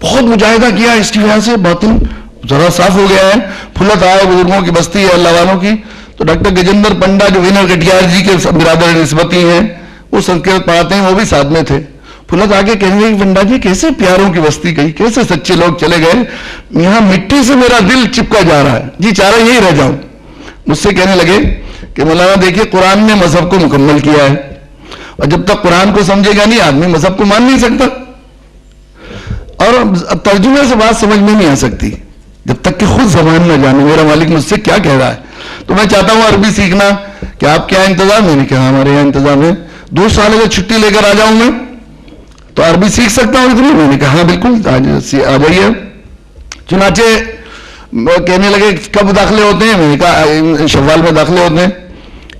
بہت مجاہدہ کیا, اس کی وجہ سے باطن ذرا صاف ہو گیا ہے. پھلت آئے, بزرگوں کی بستی ہے اللہ والوں کی. تو ڈاکٹر گجندر پنڈا جو وینر کٹیار جی کے برادر نسبتی ہیں, وہ سنسکرت پڑھاتے ہیں, وہ بھی ساتھ میں تھے. پھلت آگے کہیں گے پنڈا جی کیسے پیاروں کی بستی گئی, کیسے سچے لوگ چلے گئے, یہاں مٹی سے میرا دل چپکا جا رہا ہے جی, چاہ رہا یہی رہ جاؤں. مجھ سے کہنے لگے کہ مولانا دیکھیے قرآن نے مذہب کو مکمل کیا ہے, اور جب تک قرآن کو سمجھے گا نہیں آدمی مذہب کو مان نہیں سکتا, اور ترجمے سے بات سمجھ میں نہیں آ سکتی جب تک کہ خود زبان نہ جانے میرا مالک مجھ سے کیا کہہ رہا ہے. تو میں چاہتا ہوں عربی سیکھنا, کہ آپ کیا انتظام؟ میں نے کہا ہمارے یہاں انتظام ہے, 2 سال اگر چھٹی لے کر آ جاؤں میں تو عربی سیکھ سکتا ہوں اتنی؟ میں نے کہا ہاں بالکل آ جائیے. چنانچہ کہنے لگے کب داخلے ہوتے ہیں؟ میں نے کہا شوال میں داخلے ہوتے ہیں.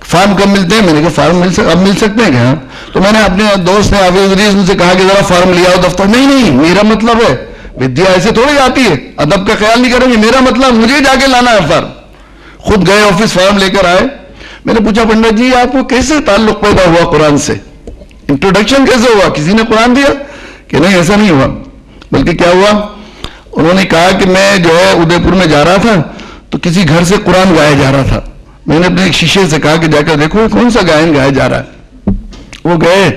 فارم کب ملتے ہیں؟ میں نے کہا فارم اب مل سکتے ہیں کیا؟ تو میں نے اپنے دوست نے حافظ عزیز ان سے کہا کہ ذرا فارم لے آؤ دفتر. نہیں میرا مطلب ہے ودیا ایسے تھوڑی آتی ہے, ادب کا خیال نہیں کریں گے, میرا مطلب مجھے جا کے لانا ہے فارم. خود گئے آفس, فارم لے کر آئے. میں نے پوچھا پنڈت جی آپ کو کیسے تعلق پیدا ہوا قرآن سے, انٹروڈکشن کیسے ہوا, کسی نے قرآن دیا؟ کہ نہیں ایسا نہیں ہوا. بلکہ کیا ہوا, انہوں نے کہا کہ میں جو ہے ادے پور میں جا رہا تھا تو کسی گھر سے قرآن گایا جا رہا تھا. میں نے اپنے ایک شیشے سے کہا کہ جا کر دیکھو کون سا گائن گایا جا رہا ہے. وہ گئے,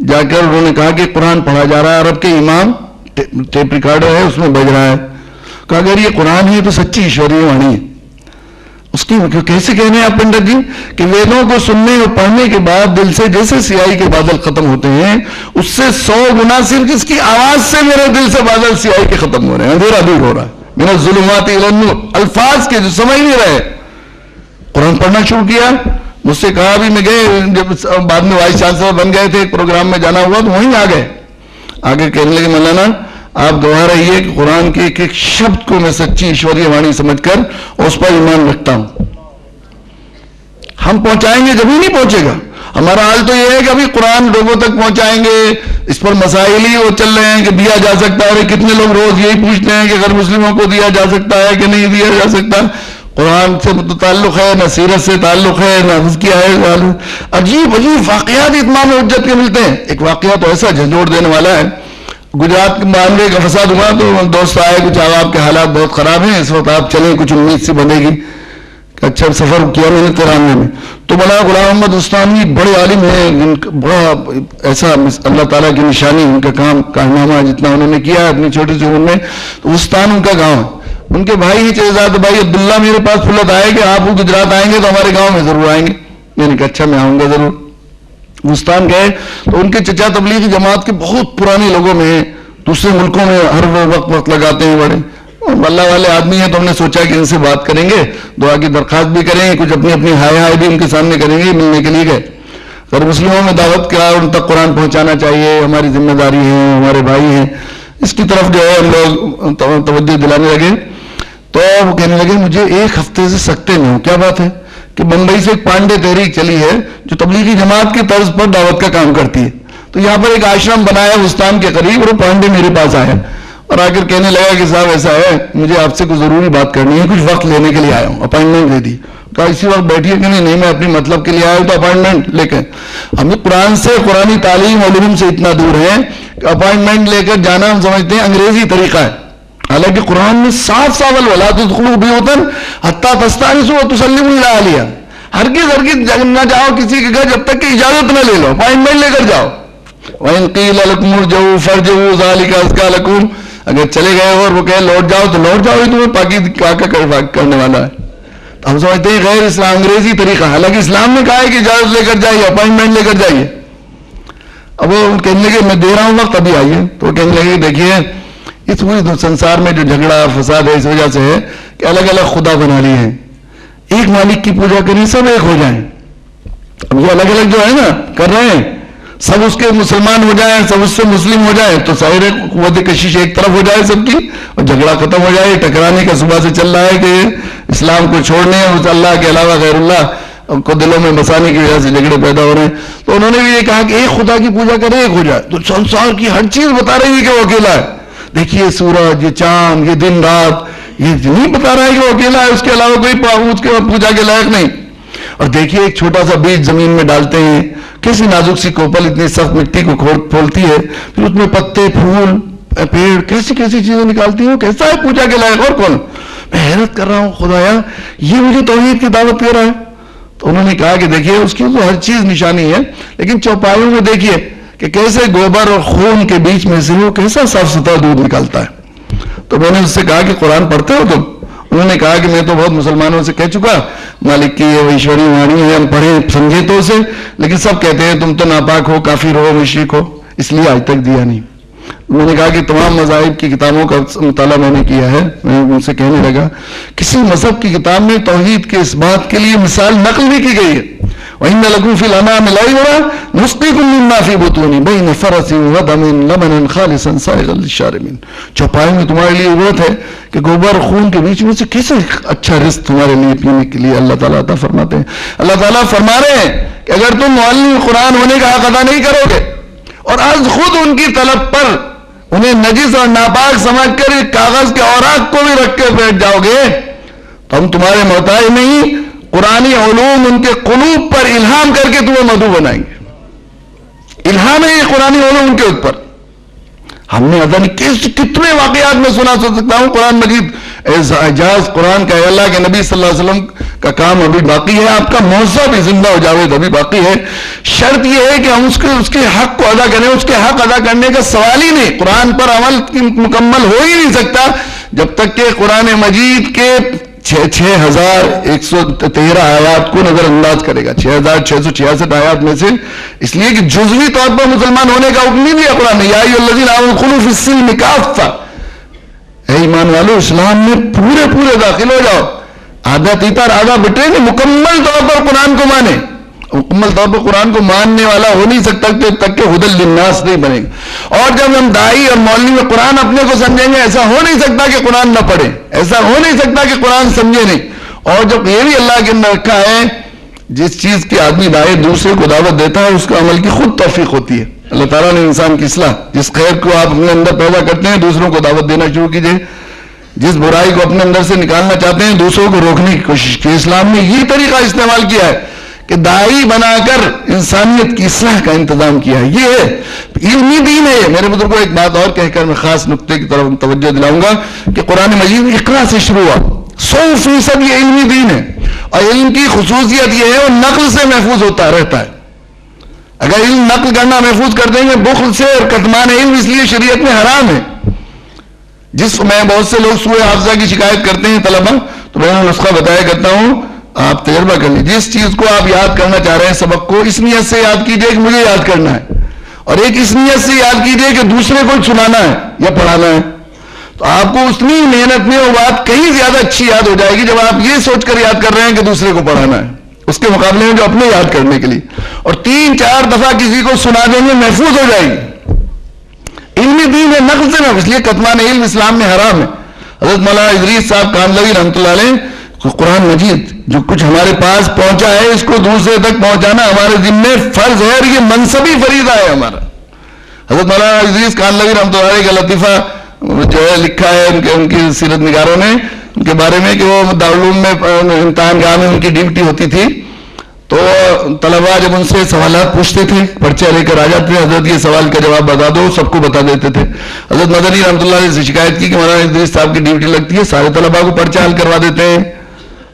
جا کر انہوں نے کہا کہ قرآن پڑھا جا رہا ہے, عرب کے امام ٹیپ ریکارڈر ہے اس میں بج رہا ہے. کہا اگر یہ قرآن ہے تو سچی ایشوری وانی ہے. اس کی کیسے کہنے ہیں آپ پنڈت جی کہ ویدوں کو سننے اور پڑھنے کے بعد دل سے جیسے سیاہی کے بادل ختم ہوتے ہیں, اس سے 100 گنا صرف اس کی آواز سے میرے دل سے بادل سیاہی کے ختم ہو رہے ہیں, اندھیرا دور ہو رہا ہے. میرا ظلمات الی النور, الفاظ کے جو سمجھ نہیں رہے. قرآن پڑھنا شروع کیا. مجھ سے کہا بھی میں گئے, جب بعد میں وائس چانسلر بن گئے تھے, ایک پروگرام میں جانا ہوا تو وہیں آ گئے. آگے کہنے لگے مولانا آپ گواہ رہیے کہ قرآن کے ایک ایک شبد کو میں سچی ایشوریہ وانی سمجھ کر اس پر ایمان رکھتا ہوں. ہم پہنچائیں گے جبھی نہیں پہنچے گا. ہمارا حال تو یہ ہے کہ ابھی قرآن لوگوں تک پہنچائیں گے, اس پر مسائل ہی وہ چل رہے ہیں کہ دیا جا سکتا ہے. کتنے لوگ روز یہی پوچھتے ہیں کہ غیر مسلموں کو دیا جا سکتا ہے کہ نہیں دیا جا سکتا. قرآن سے تو تعلق ہے, نہ سیرت سے تعلق ہے, نہ اس کی ہے. عجیب عجیب واقعات اتمام حجت کے ملتے ہیں. ایک واقعہ تو ایسا جھنجھوڑ دینے والا ہے. گجرات کے معاملے کا فساد ہوا تو دوست آئے, کچھ آپ کے حالات بہت خراب ہیں, اس وقت آپ چلیں, کچھ امید سے بنے گی. اچھا سفر کیا میں نے 93 میں. تو مولانا غلام محمد استانی بڑے عالم ہیں, بڑا ایسا اللہ تعالیٰ کی نشانی, ان کا کام کارنامہ جتنا انہوں نے کیا ہے اپنی چھوٹی سی عمر میں. تو استان ان کا گاؤں ہے. ان کے بھائی ہی چہزاد بھائی عبداللہ میرے پاس پھلت آئے کہ آپ گجرات آئیں گے تو ہمارے گاؤں میں ضرور آئیں گے. میں نے کہا اچھا میں آؤں گا ضرور. استان گئے تو ان کے چچا تبلیغی جماعت کے بہت پرانے لوگوں میں ہیں, دوسرے ملکوں میں ہر وقت لگاتے ہیں, بڑے اللہ والے آدمی ہیں. تو ہم نے سوچا کہ ان سے بات کریں گے, دعا کی درخواست بھی کریں گے, کچھ اپنی اپنی ہائے بھی ان کے سامنے کریں گے. ملنے کے لیے گئے. غیر مسلموں میں دعوت کیا, ان تک قرآن پہنچانا چاہیے, ہماری ذمہ داری ہے, ہمارے بھائی ہیں. اس کی طرف جو ہے ہم لوگ توجہ دلانے لگے. تو وہ کہنے لگے مجھے 1 ہفتے سے سکتے میں ہوں. کیا بات ہے کہ بمبئی سے ایک پانڈے تحریک چلی ہے جو تبلیغی جماعت کی طرز پر دعوت کا کام کرتی ہے. تو یہاں پر ایک آشرم بنایا استان کے قریب, اور وہ پانڈے میرے پاس آیا اور آ کر کہنے لگا کہ صاحب ایسا ہے, مجھے آپ سے کچھ ضروری بات کرنی ہے, کچھ وقت لینے کے لیے آیا ہوں. اپائنٹمنٹ دے دی. کہا اسی وقت بیٹھیے کہ نہیں, میں اپنی مطلب کے لیے آیا ہوں تو اپائنٹمنٹ لے کے. ہم قرآن سے, قرآنی تعلیم علوم سے اتنا دور ہیں کہ اپائنٹمنٹ لے کر جانا ہم سمجھتے ہیں انگریزی طریقہ ہے. حالانکہ قرآن میں صاف ولا تدخلوا بیوتا حتی تستأنسوا وتسلموا الی اہلہا. ہرگز ہرگز نہ جاؤ کسی کے گھر جب تک کہ اجازت نہ لے لو، اپائنٹمنٹ لے کر جاؤ. وَإِن قِيلَ لَكُمُ ارْجِعُوا فَارْجِعُوا ذَلِكَ أَزْكَىٰ لَكُمْ. اگر چلے گئے اور وہ کہے لوٹ جاؤ تو لوٹ جاؤ، یہ تمہیں پاکی کرنے والا ہے. ہم سمجھتے ہیں غیر اسلام انگریزی طریقہ، حالانکہ اسلام نے کہا ہے کہ اجازت لے کر جائیے، اپائنٹمنٹ لے کر جائیے. اب وہ کہنے لگے میں دے رہا ہوں وقت ابھی آئیے. تو وہ کہنے لگے دیکھیے اس پوری سنسار میں جو جھگڑا فساد ہے اس وجہ سے ہے کہ الگ الگ خدا بنا لیے ہیں. ایک مالک کی پوجا کریں سب ایک ہو جائیں. اب وہ الگ الگ جو ہے نا کر رہے ہیں، سب اس کے مسلمان ہو جائیں، سب اس سے مسلم ہو جائیں تو ظاہر قوت کشش ایک طرف ہو جائے سب کی اور جھگڑا ختم ہو جائے. ٹکرانے کا صبح سے چل رہا ہے کہ اسلام کو چھوڑنے اور اللہ کے علاوہ غیر اللہ کو دلوں میں بسانے کی وجہ سے جھگڑے پیدا ہو رہے ہیں. تو انہوں نے بھی یہ کہا کہ ایک خدا کی پوجا کریں ایک ہو جائے. تو سنسار کی ہر چیز بتا رہی ہے کہ وہ اکیلا ہے. دیکھیے سورج، یہ چاند، یہ دن رات، یہ نہیں بتا رہا ہے کہ وہ اکیلا ہے، اس کے علاوہ کوئی اس کے پوجا کے لائق نہیں. اور دیکھیے ایک چھوٹا سا بیج زمین میں ڈالتے ہیں، کیسی نازک سی کوپل اتنی سخت مٹی کو کھولتی ہے، پھر اس میں پتے، پھول، پیڑ، کیسی کیسی چیزیں نکالتی ہیں. کیسا ہے پوجا کے لائق اور کون؟ میں حیرت کر رہا ہوں خدایا یہ مجھے توحید کی دعوت دے رہا ہے. تو انہوں نے کہا کہ دیکھیے اس کی تو ہر چیز نشانی ہے، لیکن چوپایوں میں دیکھیے کہ کیسے گوبر اور خون کے بیچ میں سے وہ کیسا صاف ستھرا دودھ نکالتا ہے. تو میں نے اس سے کہا کہ قرآن پڑھتے ہو تم؟ انہوں نے کہا کہ میں تو بہت مسلمانوں سے کہہ چکا مالک کی یہ ایشوری وانی ہے، ہم پڑھے سمجھے تو اسے، لیکن سب کہتے ہیں تم تو ناپاک ہو، کافر ہو، مشرک ہو، اس لیے آج تک دیا نہیں. انہوں نے کہا کہ تمام مذاہب کی کتابوں کا مطالعہ میں نے کیا ہے. میں ان سے کہنے لگا کسی مذہب کی کتاب میں توحید کے اس بات کے لیے مثال نقل نہیں کی گئی ہے. وَإِنَّ لَكُمْ فِي الْأَنْعَامِ لَعِبْرَةً نُسْقِيكُم مِّمَّا فِي بُطُونِهَا بَيْنَ فَرَثٍ وَدَمٍ لَبَنًا خَالِصًا سَائِغًا لِّلشَّارِبِينَ. چوپایوں میں تمہارے لیے عبرت ہے کہ گوبر خون کے بیچ میں سے کیسے اچھا رزق تمہارے لیے پینے کے لیے اللہ تعالیٰ عطا فرماتے ہیں. اللہ تعالیٰ فرما رہے ہیں کہ اگر تم معلم قرآن ہونے کا حق ادا نہیں کرو گے اور از خود ان کی طلب پر انہیں نجس اور ناپاک سمجھ کر کاغذ کے اوراق کو بھی رکھ کے بیٹھ جاؤ گے تو ہم تمہارے محتاج نہیں، قرآنی علوم ان کے قلوب پر الہام کر کے تمہیں مدعو بنائیں گے. الہام ہے یہ قرآنی علوم ان کے اوپر. ہم نے اذن کتنے واقعات میں سنا سکتا ہوں. قرآن مجید اعجاز قرآن کا ہے. اللہ کے نبی صلی اللہ علیہ وسلم کا کام ابھی باقی ہے، آپ کا موضوع بھی زندہ ہو جاوید ابھی باقی ہے. شرط یہ ہے کہ ہم اس کے حق کو ادا کریں. اس کے حق ادا کرنے کا سوال ہی نہیں. قرآن پر عمل مکمل ہو ہی نہیں سکتا جب تک کہ قرآن مجید کے 6113 آیات کو نظر انداز کرے گا. 6666 آیات میں سے، اس لیے کہ جزوی طور پر مسلمان ہونے کا حکم نہیں دیا قرآن نے. یا ایھا الذین آمنوا ادخلوا فی السلم کافہ، اے ایمان والو اسلام میں پورے داخل ہو جاؤ. آدھا تیتر آدھا بٹے نے مکمل طور پر قرآن کو مانے. مکمل طور پر قرآن کو ماننے والا ہو نہیں سکتا جب تک کہ ہدی للناس نہیں بنے گا. اور جب ہم داعی اور مولوی میں قرآن اپنے کو سمجھیں گے، ایسا ہو نہیں سکتا کہ قرآن نہ پڑھے، ایسا ہو نہیں سکتا کہ قرآن سمجھے نہیں. اور جب یہ بھی اللہ کے اندر رکھا ہے جس چیز کی آدمی داعی دوسرے کو دعوت دیتا ہے اس کا عمل کی خود توفیق ہوتی ہے. اللہ تعالیٰ نے انسان کی اصلاح، جس خیر کو آپ اپنے اندر پیدا کرتے ہیں دوسروں کو دعوت دینا شروع کیجئے، جس برائی کو اپنے اندر سے نکالنا چاہتے ہیں دوسروں کو روکنے کی کوشش کی. اسلام نے یہ طریقہ استعمال کیا ہے کہ داعی بنا کر انسانیت کی اصلاح کا انتظام کیا ہے. یہ ہے علمی دین ہے. میرے بزرگوں ایک بات اور کہہ کر میں خاص نقطے کی طرف توجہ دلاؤں گا کہ قرآن مجید اقرا سے شروع ہوا. 100% یہ علمی دین ہے اور علم کی خصوصیت یہ ہے وہ نقل سے محفوظ ہوتا رہتا ہے. اگر علم نقل کرنا محفوظ کر دیں گے بخل سے اور کتمان علم اس لیے شریعت میں حرام ہے. جس میں بہت سے لوگ سوء حافظہ کی شکایت کرتے ہیں طلبہ، تو میں نسخہ بتایا کرتا ہوں، آپ تجربہ کر لیجیے. جس چیز کو آپ یاد کرنا چاہ رہے ہیں سبق کو اس نیت سے یاد کیجئے کہ مجھے یاد کرنا ہے، اور ایک اس نیت سے یاد کیجئے کہ دوسرے کو سنانا ہے یا پڑھانا ہے. تو آپ کو اتنی محنت میں وہ بات کہیں زیادہ اچھی یاد ہو جائے گی جب آپ یہ سوچ کر یاد کر رہے ہیں کہ دوسرے کو پڑھانا ہے اس کے مقابلے میں جو اپنے یاد کرنے کے لیے. اور 3-4 دفعہ کسی کو سنا دیں گے محفوظ ہو جائے گی. علمی دین ہے نقل سے اس لیے کتمان علم اسلام میں حرام ہے. حضرت مولانا ادریس صاحب کاندھلوی رحمۃ اللہ علیہ قرآن مجید جو کچھ ہمارے پاس پہنچا ہے اس کو دوسرے تک پہنچانا ہمارے ذمے فرض ہے اور یہ منصبی فریضہ ہے ہمارا. حضرت مولانا ادریس کاندھلوی رحمۃ اللہ علیہ کا لطیفہ جو ہے لکھا ہے ان کی سیرت نگاروں نے ان کے بارے میں کہ وہ دارالعلوم میں امتحان گاہ میں ان کی ڈیوٹی ہوتی تھی تو طلباء جب ان سے سوالات پوچھتے تھے پرچہ لے کر آ جاتے تھے، حضرت یہ سوال کا جواب بتا دو، سب کو بتا دیتے تھے. حضرت مدنی رحمۃ اللہ علیہ سے شکایت کی کہ مولانا ادریس صاحب کی ڈیوٹی لگتی ہے سارے طلباء کو پرچہ حل کروا دیتے ہیں.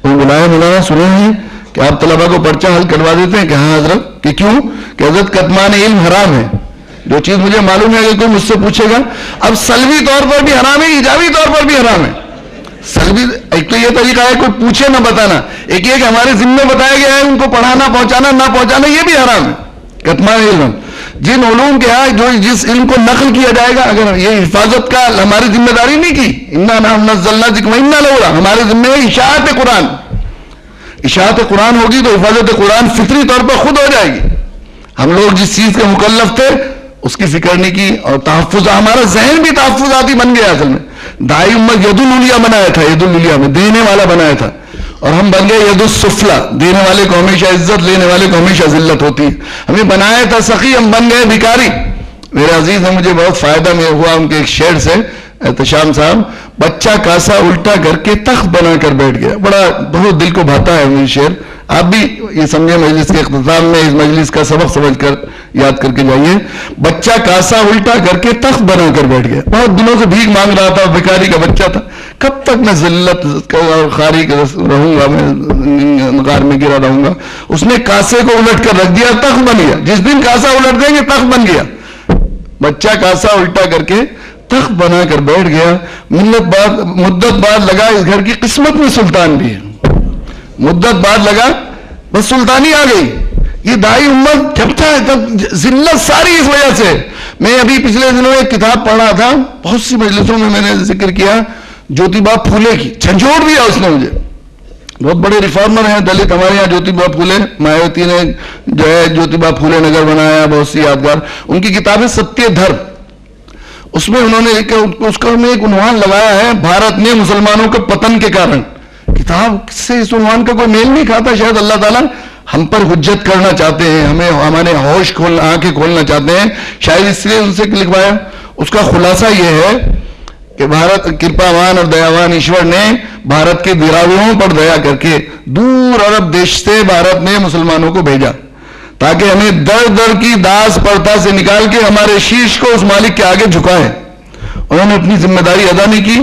وہ بلایا مولانا سنے ہیں کہ آپ طلبہ کو پرچہ حل کروا دیتے ہیں کہ ہاں حضرت، کہ کیوں؟ کہ حضرت کتمان علم حرام ہے. جو چیز مجھے معلوم ہے اگر کوئی مجھ سے پوچھے گا، اب سلبی طور پر بھی حرام ہے، ایجابی طور پر بھی حرام ہے. سلبی ایک تو یہ طریقہ ہے کوئی پوچھے نہ بتانا، ایک یہ کہ ہمارے ذمہ بتایا گیا ہے ان کو پڑھانا، پہنچانا، نہ پہنچانا، یہ بھی حرام ہے. کتمان علم، جن علوم کے جو جس علم کو نقل کیا جائے گا، اگر یہ حفاظت کا ہماری ذمہ داری نہیں کی، انا نحن نزلنا الذکر وانا لہ، ہمارے ذمہ ہے اشاعت قرآن. اشاعت قرآن ہوگی تو حفاظت قرآن فطری طور پر خود ہو جائے گی. ہم لوگ جس چیز کے مکلف تھے اس کی فکر نہیں کی، اور تحفظ، ہمارا ذہن بھی تحفظاتی بن گیا. اصل میں دائی امت ید العلیہ بنایا تھا، ید العلیہ میں دینے والا بنایا تھا، اور ہم بن گئے ید السفلا، دینے والے کو ہمیشہ عزت، لینے والے کو ہمیشہ ذلت ہوتی ہے. ہمیں بنایا تھا سخی، ہم بن گئے بھکاری. میرے عزیز ہیں، مجھے بہت فائدہ ہوا ان کے ایک شعر سے، احتشام صاحب، بچہ کاسا الٹا کر کے تخت بنا کر بیٹھ گیا. بڑا بہت دل کو بھاتا ہے یہ شعر. آپ بھی یہ سمجھے مجلس کے اختتام میں اس مجلس کا سبق سمجھ کر یاد کر کے جائیے. بچہ کاسا الٹا کر کے تخت بنا کر بیٹھ گیا. بہت دنوں سے بھیک مانگ رہا تھا، بھکاری کا بچہ تھا. کب تک میں ذلت اور خاری رہوں گا، میں غار میں گرا رہوں گا. اس نے کاسے کو الٹ کر رکھ دیا، تخت بن گیا. جس دن کاسا الٹ دیں گے تخت بن گیا. بچہ کاسا الٹا کر کے تخت بنا کر بیٹھ گیا. مدت بعد لگا اس گھر کی قسمت میں سلطان بھی ہے. مدت بعد لگا بس سلطانی آ گئی. یہ دائی امت جب تھا تب ذلت ساری اس وجہ سے. میں ابھی پچھلے دنوں ایک کتاب پڑھ رہا تھا، بہت سی مجلسوں میں نے ذکر کیا، جوتی با پھولے کی. جھنجھوڑ دیا اس نے مجھے. بہت بڑے ریفارمر ہیں دلت ہمارے یہاں، جوتی با پھولے. مایاوتی نے جو ہے جوتی با پھولے نگر بنایا، بہت سی یادگار. ان کی کتاب ہے ستیہ دھرم. اس میں انہوں نے اس کا ایک عنوان لگایا ہے، بھارت میں مسلمانوں کے پتن کے کارن. کتاب سے اس عنوان کا کوئی میل نہیں کھاتا. شاید اللہ تعالیٰ ہم پر حجت کرنا چاہتے ہیں، ہمیں ہمارے ہوش آنکھیں کھولنا چاہتے ہیں، شاید اس لیے ان سے لکھوایا. اس کا خلاصہ یہ ہے کہ بھارت کرپاوان اور دیاوان ایشور نے بھارت کے دراویوں پر دیا کر کے دور عرب دیش سے بھارت میں مسلمانوں کو بھیجا، تاکہ ہمیں در در کی داس پرتا سے نکال کے ہمارے شیش کو اس مالک کے آگے جھکائے. انہوں نے اپنی ذمہ داری ادا نہیں کی،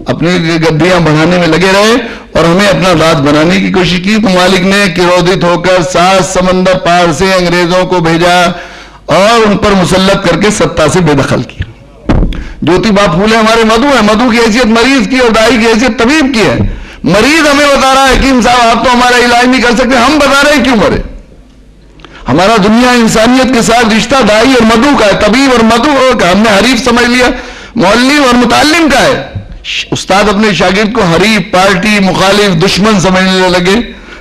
اپنی گدیاں بڑھانے میں لگے رہے اور ہمیں اپنا راج بنانے کی کوشش کی. تو مالک نے کرودت ہو کر 7 سمندر پار سے انگریزوں کو بھیجا اور ان پر مسلط کر کے ستا سے بے دخل کیا. جوتی با پھولے ہمارے مدعو ہیں. مدعو کی حیثیت مریض کی اور دائی کی حیثیت طبیب کی ہے. مریض ہمیں بتا رہا ہے حکیم صاحب آپ تو ہمارا علاج نہیں کر سکتے، ہم بتا رہے ہیں کیوں مرے. ہمارا دنیا انسانیت کے ساتھ رشتہ دائی اور مدعو کا ہے، طبیب اور مدعو کا. ہم نے حریف سمجھ لیا، معلم اور متعلم کا ہے. استاد اپنے شاگرد کو حریف، پارٹی، مخالف، دشمن سمجھنے لگے،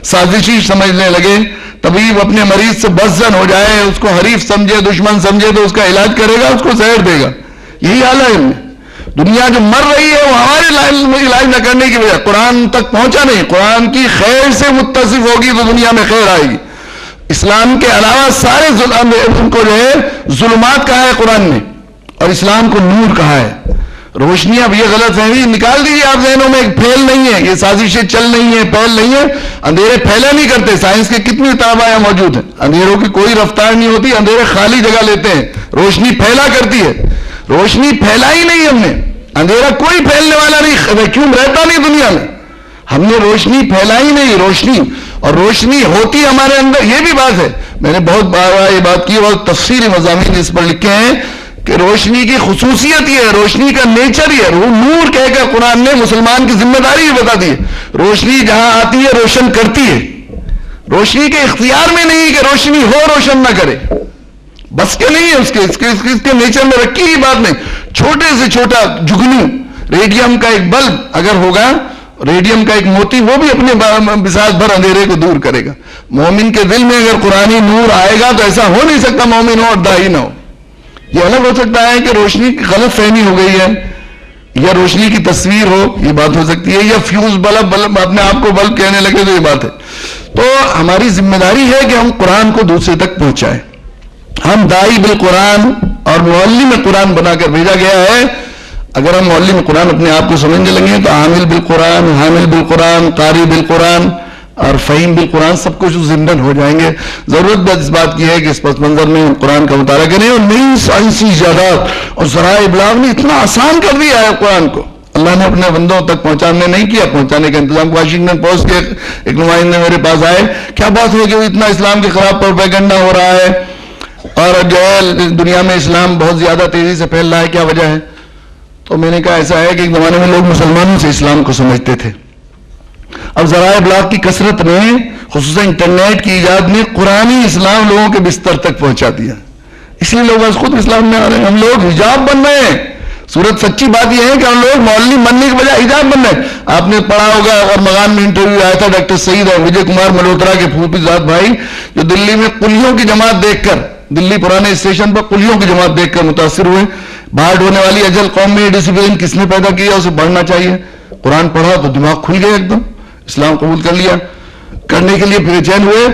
سازشی سمجھنے لگے. طبیب اپنے مریض سے بزن ہو جائے، اس کو حریف سمجھے، دشمن سمجھے تو اس کا علاج کرے گا، اس کو زہر دے گا. یہی حال ہے. دنیا جو مر رہی ہے وہ ہمارے علاج نہ کرنے کی وجہ، قرآن تک پہنچا نہیں. قرآن کی خیر سے متصف ہوگی تو دنیا میں خیر آئے گی. اسلام کے علاوہ سارے ان کو جو ہے ظلمات کہا ہے قرآن نے، اور اسلام کو نور کہا ہے. روشنی. اب یہ غلط فہمی نکال دیجیے آپ ذہنوں میں. پھیل نہیں ہے، یہ سازشیں چل نہیں ہے، پھیل نہیں ہے. اندھیرے پھیلا نہیں کرتے. سائنس کے کتنی طلباء یہاں موجود ہیں. اندھیروں کی کوئی رفتار نہیں ہوتی، اندھیرے خالی جگہ لیتے ہیں. روشنی پھیلا کرتی ہے. روشنی پھیلا ہی نہیں ہم نے. اندھیرا کوئی پھیلنے والا نہیں، ویکیوم رہتا نہیں دنیا میں. ہم نے روشنی پھیلا ہی نہیں. روشنی اور روشنی ہوتی ہمارے اندر. یہ بھی بات ہے، میں نے بہت بار یہ بات کی، بہت تفصیلی مضامین اس پر لکھے ہیں کہ روشنی کی خصوصیت یہ ہے، روشنی کا نیچر یہ ہے. نور کہہ کر قرآن نے مسلمان کی ذمہ داری بھی بتا دی ہے. روشنی جہاں آتی ہے روشن کرتی ہے. روشنی کے اختیار میں نہیں کہ روشنی ہو روشن نہ کرے، بس کے نہیں ہے. اس کے نیچر میں رکھی ہی بات نہیں. چھوٹے سے چھوٹا جگنو ریڈیم کا ایک بلب اگر ہوگا، ریڈیم کا ایک موتی، وہ بھی اپنے بساط بھر اندھیرے کو دور کرے گا. مومن کے دل میں اگر قرآنی نور آئے گا تو ایسا ہو نہیں سکتا مومن ہو اور دائی نہ ہو. یہ الگ ہو سکتا ہے کہ روشنی کی غلط فہمی ہو گئی ہے، یا روشنی کی تصویر ہو، یہ بات ہو سکتی ہے، یا فیوز بلب اپنے آپ کو بلب کہنے لگے تو یہ بات ہے. تو ہماری ذمہ داری ہے کہ ہم قرآن کو دوسرے تک پہنچائیں. ہم دائی بالقرآن اور معلم قرآن بنا کر بھیجا گیا ہے. اگر ہم معلم قرآن اپنے آپ کو سمجھنے لگیں تو عامل بالقرآن، حامل بالقرآن، قاری بالقرآن اور فہیم بالقرآن سب کچھ زندن ہو جائیں گے. ضرورت اس بات کی ہے کہ اس پس منظر میں قرآن کا مطالعہ کریں. اور نئی سائنسی ایجادات اور ذرائع ابلاغ نے اتنا آسان کر دیا ہے قرآن کو. اللہ نے اپنے بندوں تک پہنچانے نہیں کیا، پہنچانے کا انتظام. واشنگٹن پوسٹ کے ایک نمائندے میرے پاس آئے، کیا بات ہے کہ اتنا اسلام کے خلاف پروپیگنڈا ہو رہا ہے اور جو ہے دنیا میں اسلام بہت زیادہ تیزی سے پھیل رہا ہے، کیا وجہ ہے؟ تو میں نے کہا ایسا ہے کہ ایک زمانے میں لوگ مسلمانوں سے اسلام کو سمجھتے تھے. اب ذرائع ابلاغ کی کثرت نے، خصوصاً انٹرنیٹ کی ایجاد نے قرآنی اسلام لوگوں کے بستر تک پہنچا دیا، اس لیے لوگ آج خود اسلام میں آ رہے ہیں. ہم لوگ حجاب بن رہے ہیں. صورت سچی بات یہ ہے کہ ہم لوگ مولوی بننے کے بجائے حجاب بن رہے ہیں. آپ نے پڑھا ہوگا اور مغان میں انٹرویو آیا تھا ڈاکٹر سعید اور وجے کمار ملہوترا کے پھوپھی زاد بھائی، جو دلی میں قلیوں کی جماعت دیکھ کر، دلی پرانے اسٹیشن پر قلیوں کی جماعت دیکھ کر متاثر ہوئے. باہر ہونے والی اجل قوم میں ڈسپلن کس نے پیدا کیا؟ اسے پڑھنا چاہیے. قرآن پڑھا تو دماغ کھل گیا، ایک دم اسلام قبول کر لیا. کرنے کے لیے بے چین ہوئے،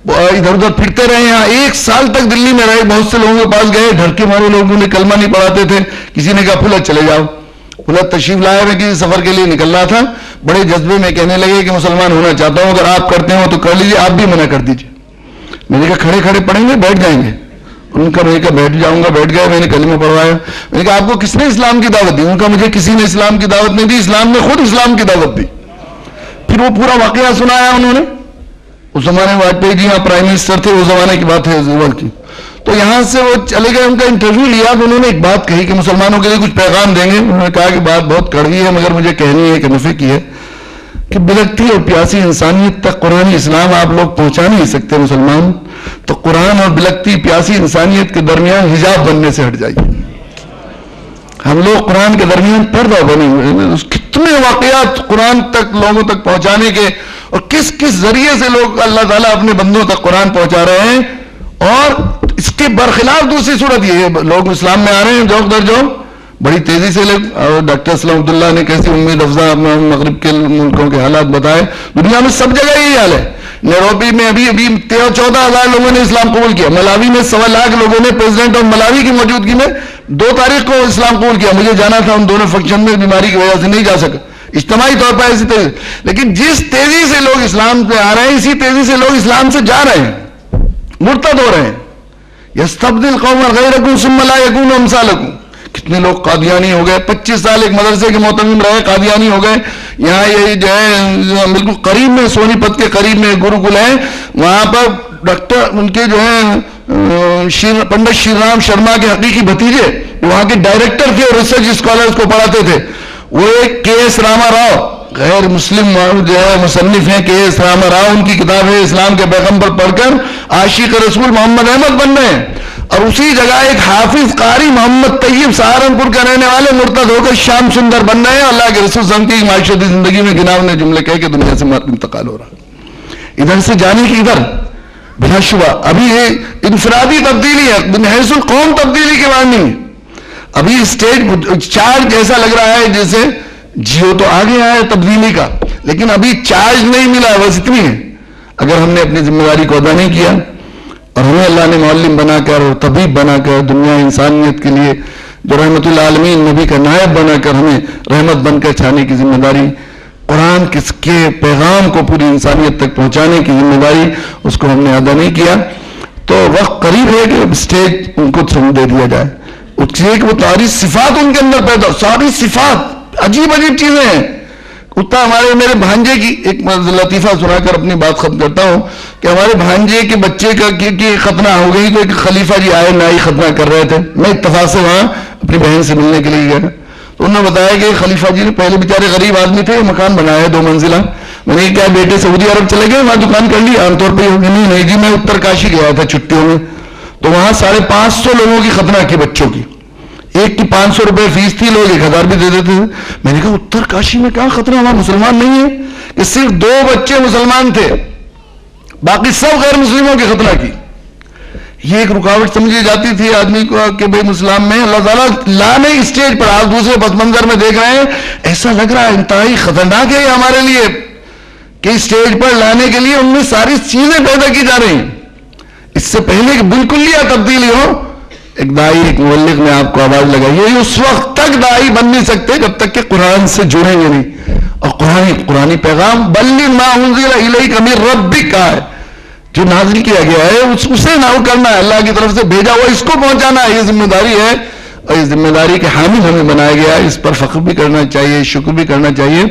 ادھر ادھر پھرتے رہے. یہاں 1 سال تک دلی میں رہے. بہت سے لوگوں کے پاس گئے، ڈر کے مارے لوگوں نے کلمہ نہیں پڑھاتے تھے. کسی نے کہا پھلت چلے جاؤ. پھلت تشریف لایا، میں کسی سفر کے لیے نکل رہا تھا، بڑے جذبے میں کہنے لگے کہ مسلمان ہونا چاہتا ہوں، اگر آپ کرتے ہو تو کر لیجیے، آپ بھی منع کر دیجیے. میں نے کہا کھڑے کھڑے پڑھیں گے، بیٹھ جائیں گے؟ ان کا میں نے کہا بیٹھ جاؤں گا. بیٹھ گئے. میں نے کلمہ پڑھوایا. میں نے کہا آپ کو کس نے اسلام کی دعوت دی؟ ان کا مجھے کسی نے اسلام کی دعوت نہیں دی، اسلام نے خود اسلام کی دعوت دی. پھر وہ پورا واقعہ سنایا انہوں نے. اس زمانے میں واجپئی جی یہاں پرائم منسٹر تھے، اس زمانے کی بات ہے زوال کی. تو یہاں سے وہ چلے گئے، ان کا انٹرویو لیا تو انہوں نے ایک بات کہی کہ مسلمانوں کے لیے کچھ پیغام دیں گے. انہوں نے کہا کہ بات بہت کڑوی ہے مگر مجھے کہنی ہے کہ نفع کی ہے کہ بلکتی اور پیاسی انسانیت تک قرآن اسلام آپ لوگ پہنچا نہیں سکتے مسلمان، تو قرآن اور بلکتی پیاسی انسانیت کے درمیان حجاب بننے سے ہٹ جائیے. ہم لوگ قرآن کے درمیان پردہ بنے ہوئے. کتنے واقعات قرآن تک لوگوں تک پہنچانے کے، اور کس کس ذریعے سے لوگ اللہ تعالیٰ اپنے بندوں تک قرآن پہنچا رہے ہیں. اور اس کے برخلاف دوسری صورت یہ ہے، لوگ اسلام میں آ رہے ہیں جوک در جوک بڑی تیزی سے. اور ڈاکٹر اسلام عبداللہ نے کیسی امید افزا مغرب کے ملکوں کے حالات بتائے. دنیا میں سب جگہ یہی حال ہے. نیروبی میں ابھی 14,000 لوگوں نے اسلام قبول کیا. ملاوی میں 1.25 لاکھ لوگوں نے، پریزیڈنٹ آف ملاوی کی موجودگی میں 2 تاریخ کو اسلام قبول کیا. مجھے جانا تھا ان دونوں فنکشن میں، بیماری کی وجہ سے نہیں جا سکا اجتماعی طور پر ایسی تیزی. لیکن جس تیزی سے لوگ اسلام پہ آ رہے ہیں، اسی تیزی سے لوگ اسلام سے جا رہے ہیں، مرتد ہو رہے ہیں. یستبدل قوما غیرکم ثم لا یکونوا امثالکم. کتنے لوگ قادیانی ہو گئے. 25 سال ایک مدرسے کے محتمم رہے، قادیانی ہو گئے. یہاں یہ جو ہے بالکل قریب میں، سونی پت کے قریب میں گروکل ہے، وہاں پر ڈاکٹر ان کے جو ہے پنڈت شری رام شرما کے حقیقی بھتیجے وہاں کے ڈائریکٹر تھے اور ریسرچ اسکالرز کو پڑھاتے تھے. وہ ایک کے ایس راما راؤ، غیر مسلم جو ہے مصنف ہیں کے ایس راما راؤ، ان کی کتاب ہے اسلام کے پیغمبر پڑھ کر عاشق رسول محمد احمد بن رہے ہیں. اور اسی جگہ ایک حافظ قاری محمد طیب سہارنپور کا رہنے والے مرتد ہو کر شام سندر بن رہے ہیں. اللہ کے رسول صلی اللہ علیہ وسلم کی معاشرتی زندگی میں گناونے جملے کہہ کے دنیا سے انتقال ہو رہا. ادھر سے جانے کی ادھر بلا شبہ ابھی یہ انفرادی تبدیلی ہے، من حیث القوم تبدیلی کے بعد نہیں. ابھی اسٹیج چارج ایسا لگ رہا ہے جیسے جیو تو آگے آیا ہے تبدیلی کا، لیکن ابھی چارج نہیں ملا. بس اتنی ہے. اگر ہم نے اپنی ذمہ داری کو ادا نہیں کیا اور ہمیں اللہ نے معلم بنا کر اور طبیب بنا کر دنیا انسانیت کے لیے جو رحمت العالمین نبی کا نائب بنا کر ہمیں رحمت بن کر چھانے کی ذمہ داری، قرآن کس کے پیغام کو پوری انسانیت تک پہنچانے کی ذمہ داری، اس کو ہم نے ادا نہیں کیا، تو وقت قریب ہے کہ اسٹیج ان کو دے دیا جائے. وہ ساری صفات ان کے اندر پیدا، ساری صفات عجیب عجیب چیزیں ہیں. اتنا ہمارے میرے بھانجے کی ایک لطیفہ سنا کر اپنی بات ختم کرتا ہوں کہ ہمارے بھانجے کے بچے کا کی ختنہ ہو گئی تو ایک خلیفہ جی آئے، نائی ختنہ کر رہے تھے. میں اتفاق سے وہاں اپنی بہن سے ملنے کے لیے گیا تو انہوں نے بتایا کہ خلیفہ جی نے پہلے بیچارے غریب آدمی تھے، مکان بنایا 2 منزلہ. میں نے کیا بیٹے سعودی عرب چلے گئے وہاں دکان کر لی عام طور پہ؟ نہیں جی میں اتر کاشی گیا تھا چھٹیوں میں، تو وہاں 550 لوگوں کی ختنہ کی بچوں کی. ایک کی 500 روپے فیس تھی، لوگ 1000 بھی دے دیتے تھے. میں نے کہا اتر کاشی میں کہاں ختنہ، وہاں مسلمان نہیں ہے کہ صرف 2 بچے مسلمان تھے، باقی سب غیر مسلموں کی ختنہ کی. یہ ایک رکاوٹ سمجھی جاتی تھی آدمی کو کہ بھائی اسلام میں اللہ تعالیٰ لانے اسٹیج پر آج دوسرے پس منظر میں دیکھ رہے ہیں. ایسا لگ رہا ہے انتہائی خطرناک ہے ہمارے لیے کہ اسٹیج پر لانے کے لیے ان میں ساری چیزیں پیدا کی جا رہی ہیں. اس سے پہلے کہ بالکل یہ تبدیلی ہو، ایک دائی ایک مبلغ نے آپ کو آواز لگائی ہے. اس وقت تک دائی بن نہیں سکتے جب تک کہ قرآن سے جڑیں گے نہیں. اور قرآنی پیغام بلغ ما انزل الیک من ربک کا ہے، جو نازل کیا گیا ہے اسے نہ کرنا ہے، اللہ کی طرف سے بھیجا ہوا اس کو پہنچانا ہے. یہ ذمہ داری ہے اور اس ذمہ داری کے حامل ہمیں بنایا گیا ہے. اس پر فخر بھی کرنا چاہیے, شکر بھی کرنا چاہیے,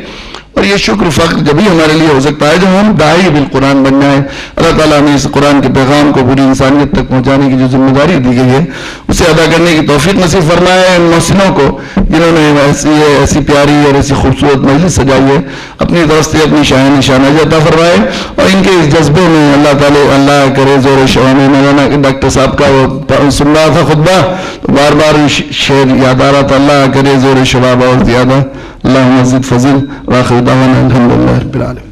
اور یہ شکر فخر جبھی ہمارے لیے ہو سکتا ہے جب ہم داعی بالقرآن بن جائیں. اللہ تعالیٰ نے اس قرآن کے پیغام کو پوری انسانیت تک پہنچانے کی جو ذمہ داری دی گئی ہے اسے ادا کرنے کی توفیق نصیب فرمائے. ان محسنوں کو جنہوں نے ایسی پیاری اور ایسی خوبصورت مجلس سجائی ہے اپنی طرف سے اپنی شاہ نشانہ عطا فرمائے, اور ان کے اس جذبے میں اللہ تعالیٰ اللہ کرے زور شباب. مولانا ڈاکٹر صاحب کا وہ سن رہا تھا خطبہ تو بار بار شعر یاد آ رہا تھا, اللہ کرے زور شباب اور زیادہ, اللہ مزید فضل. واخر دعوانا الحمدللہ رب العالمین.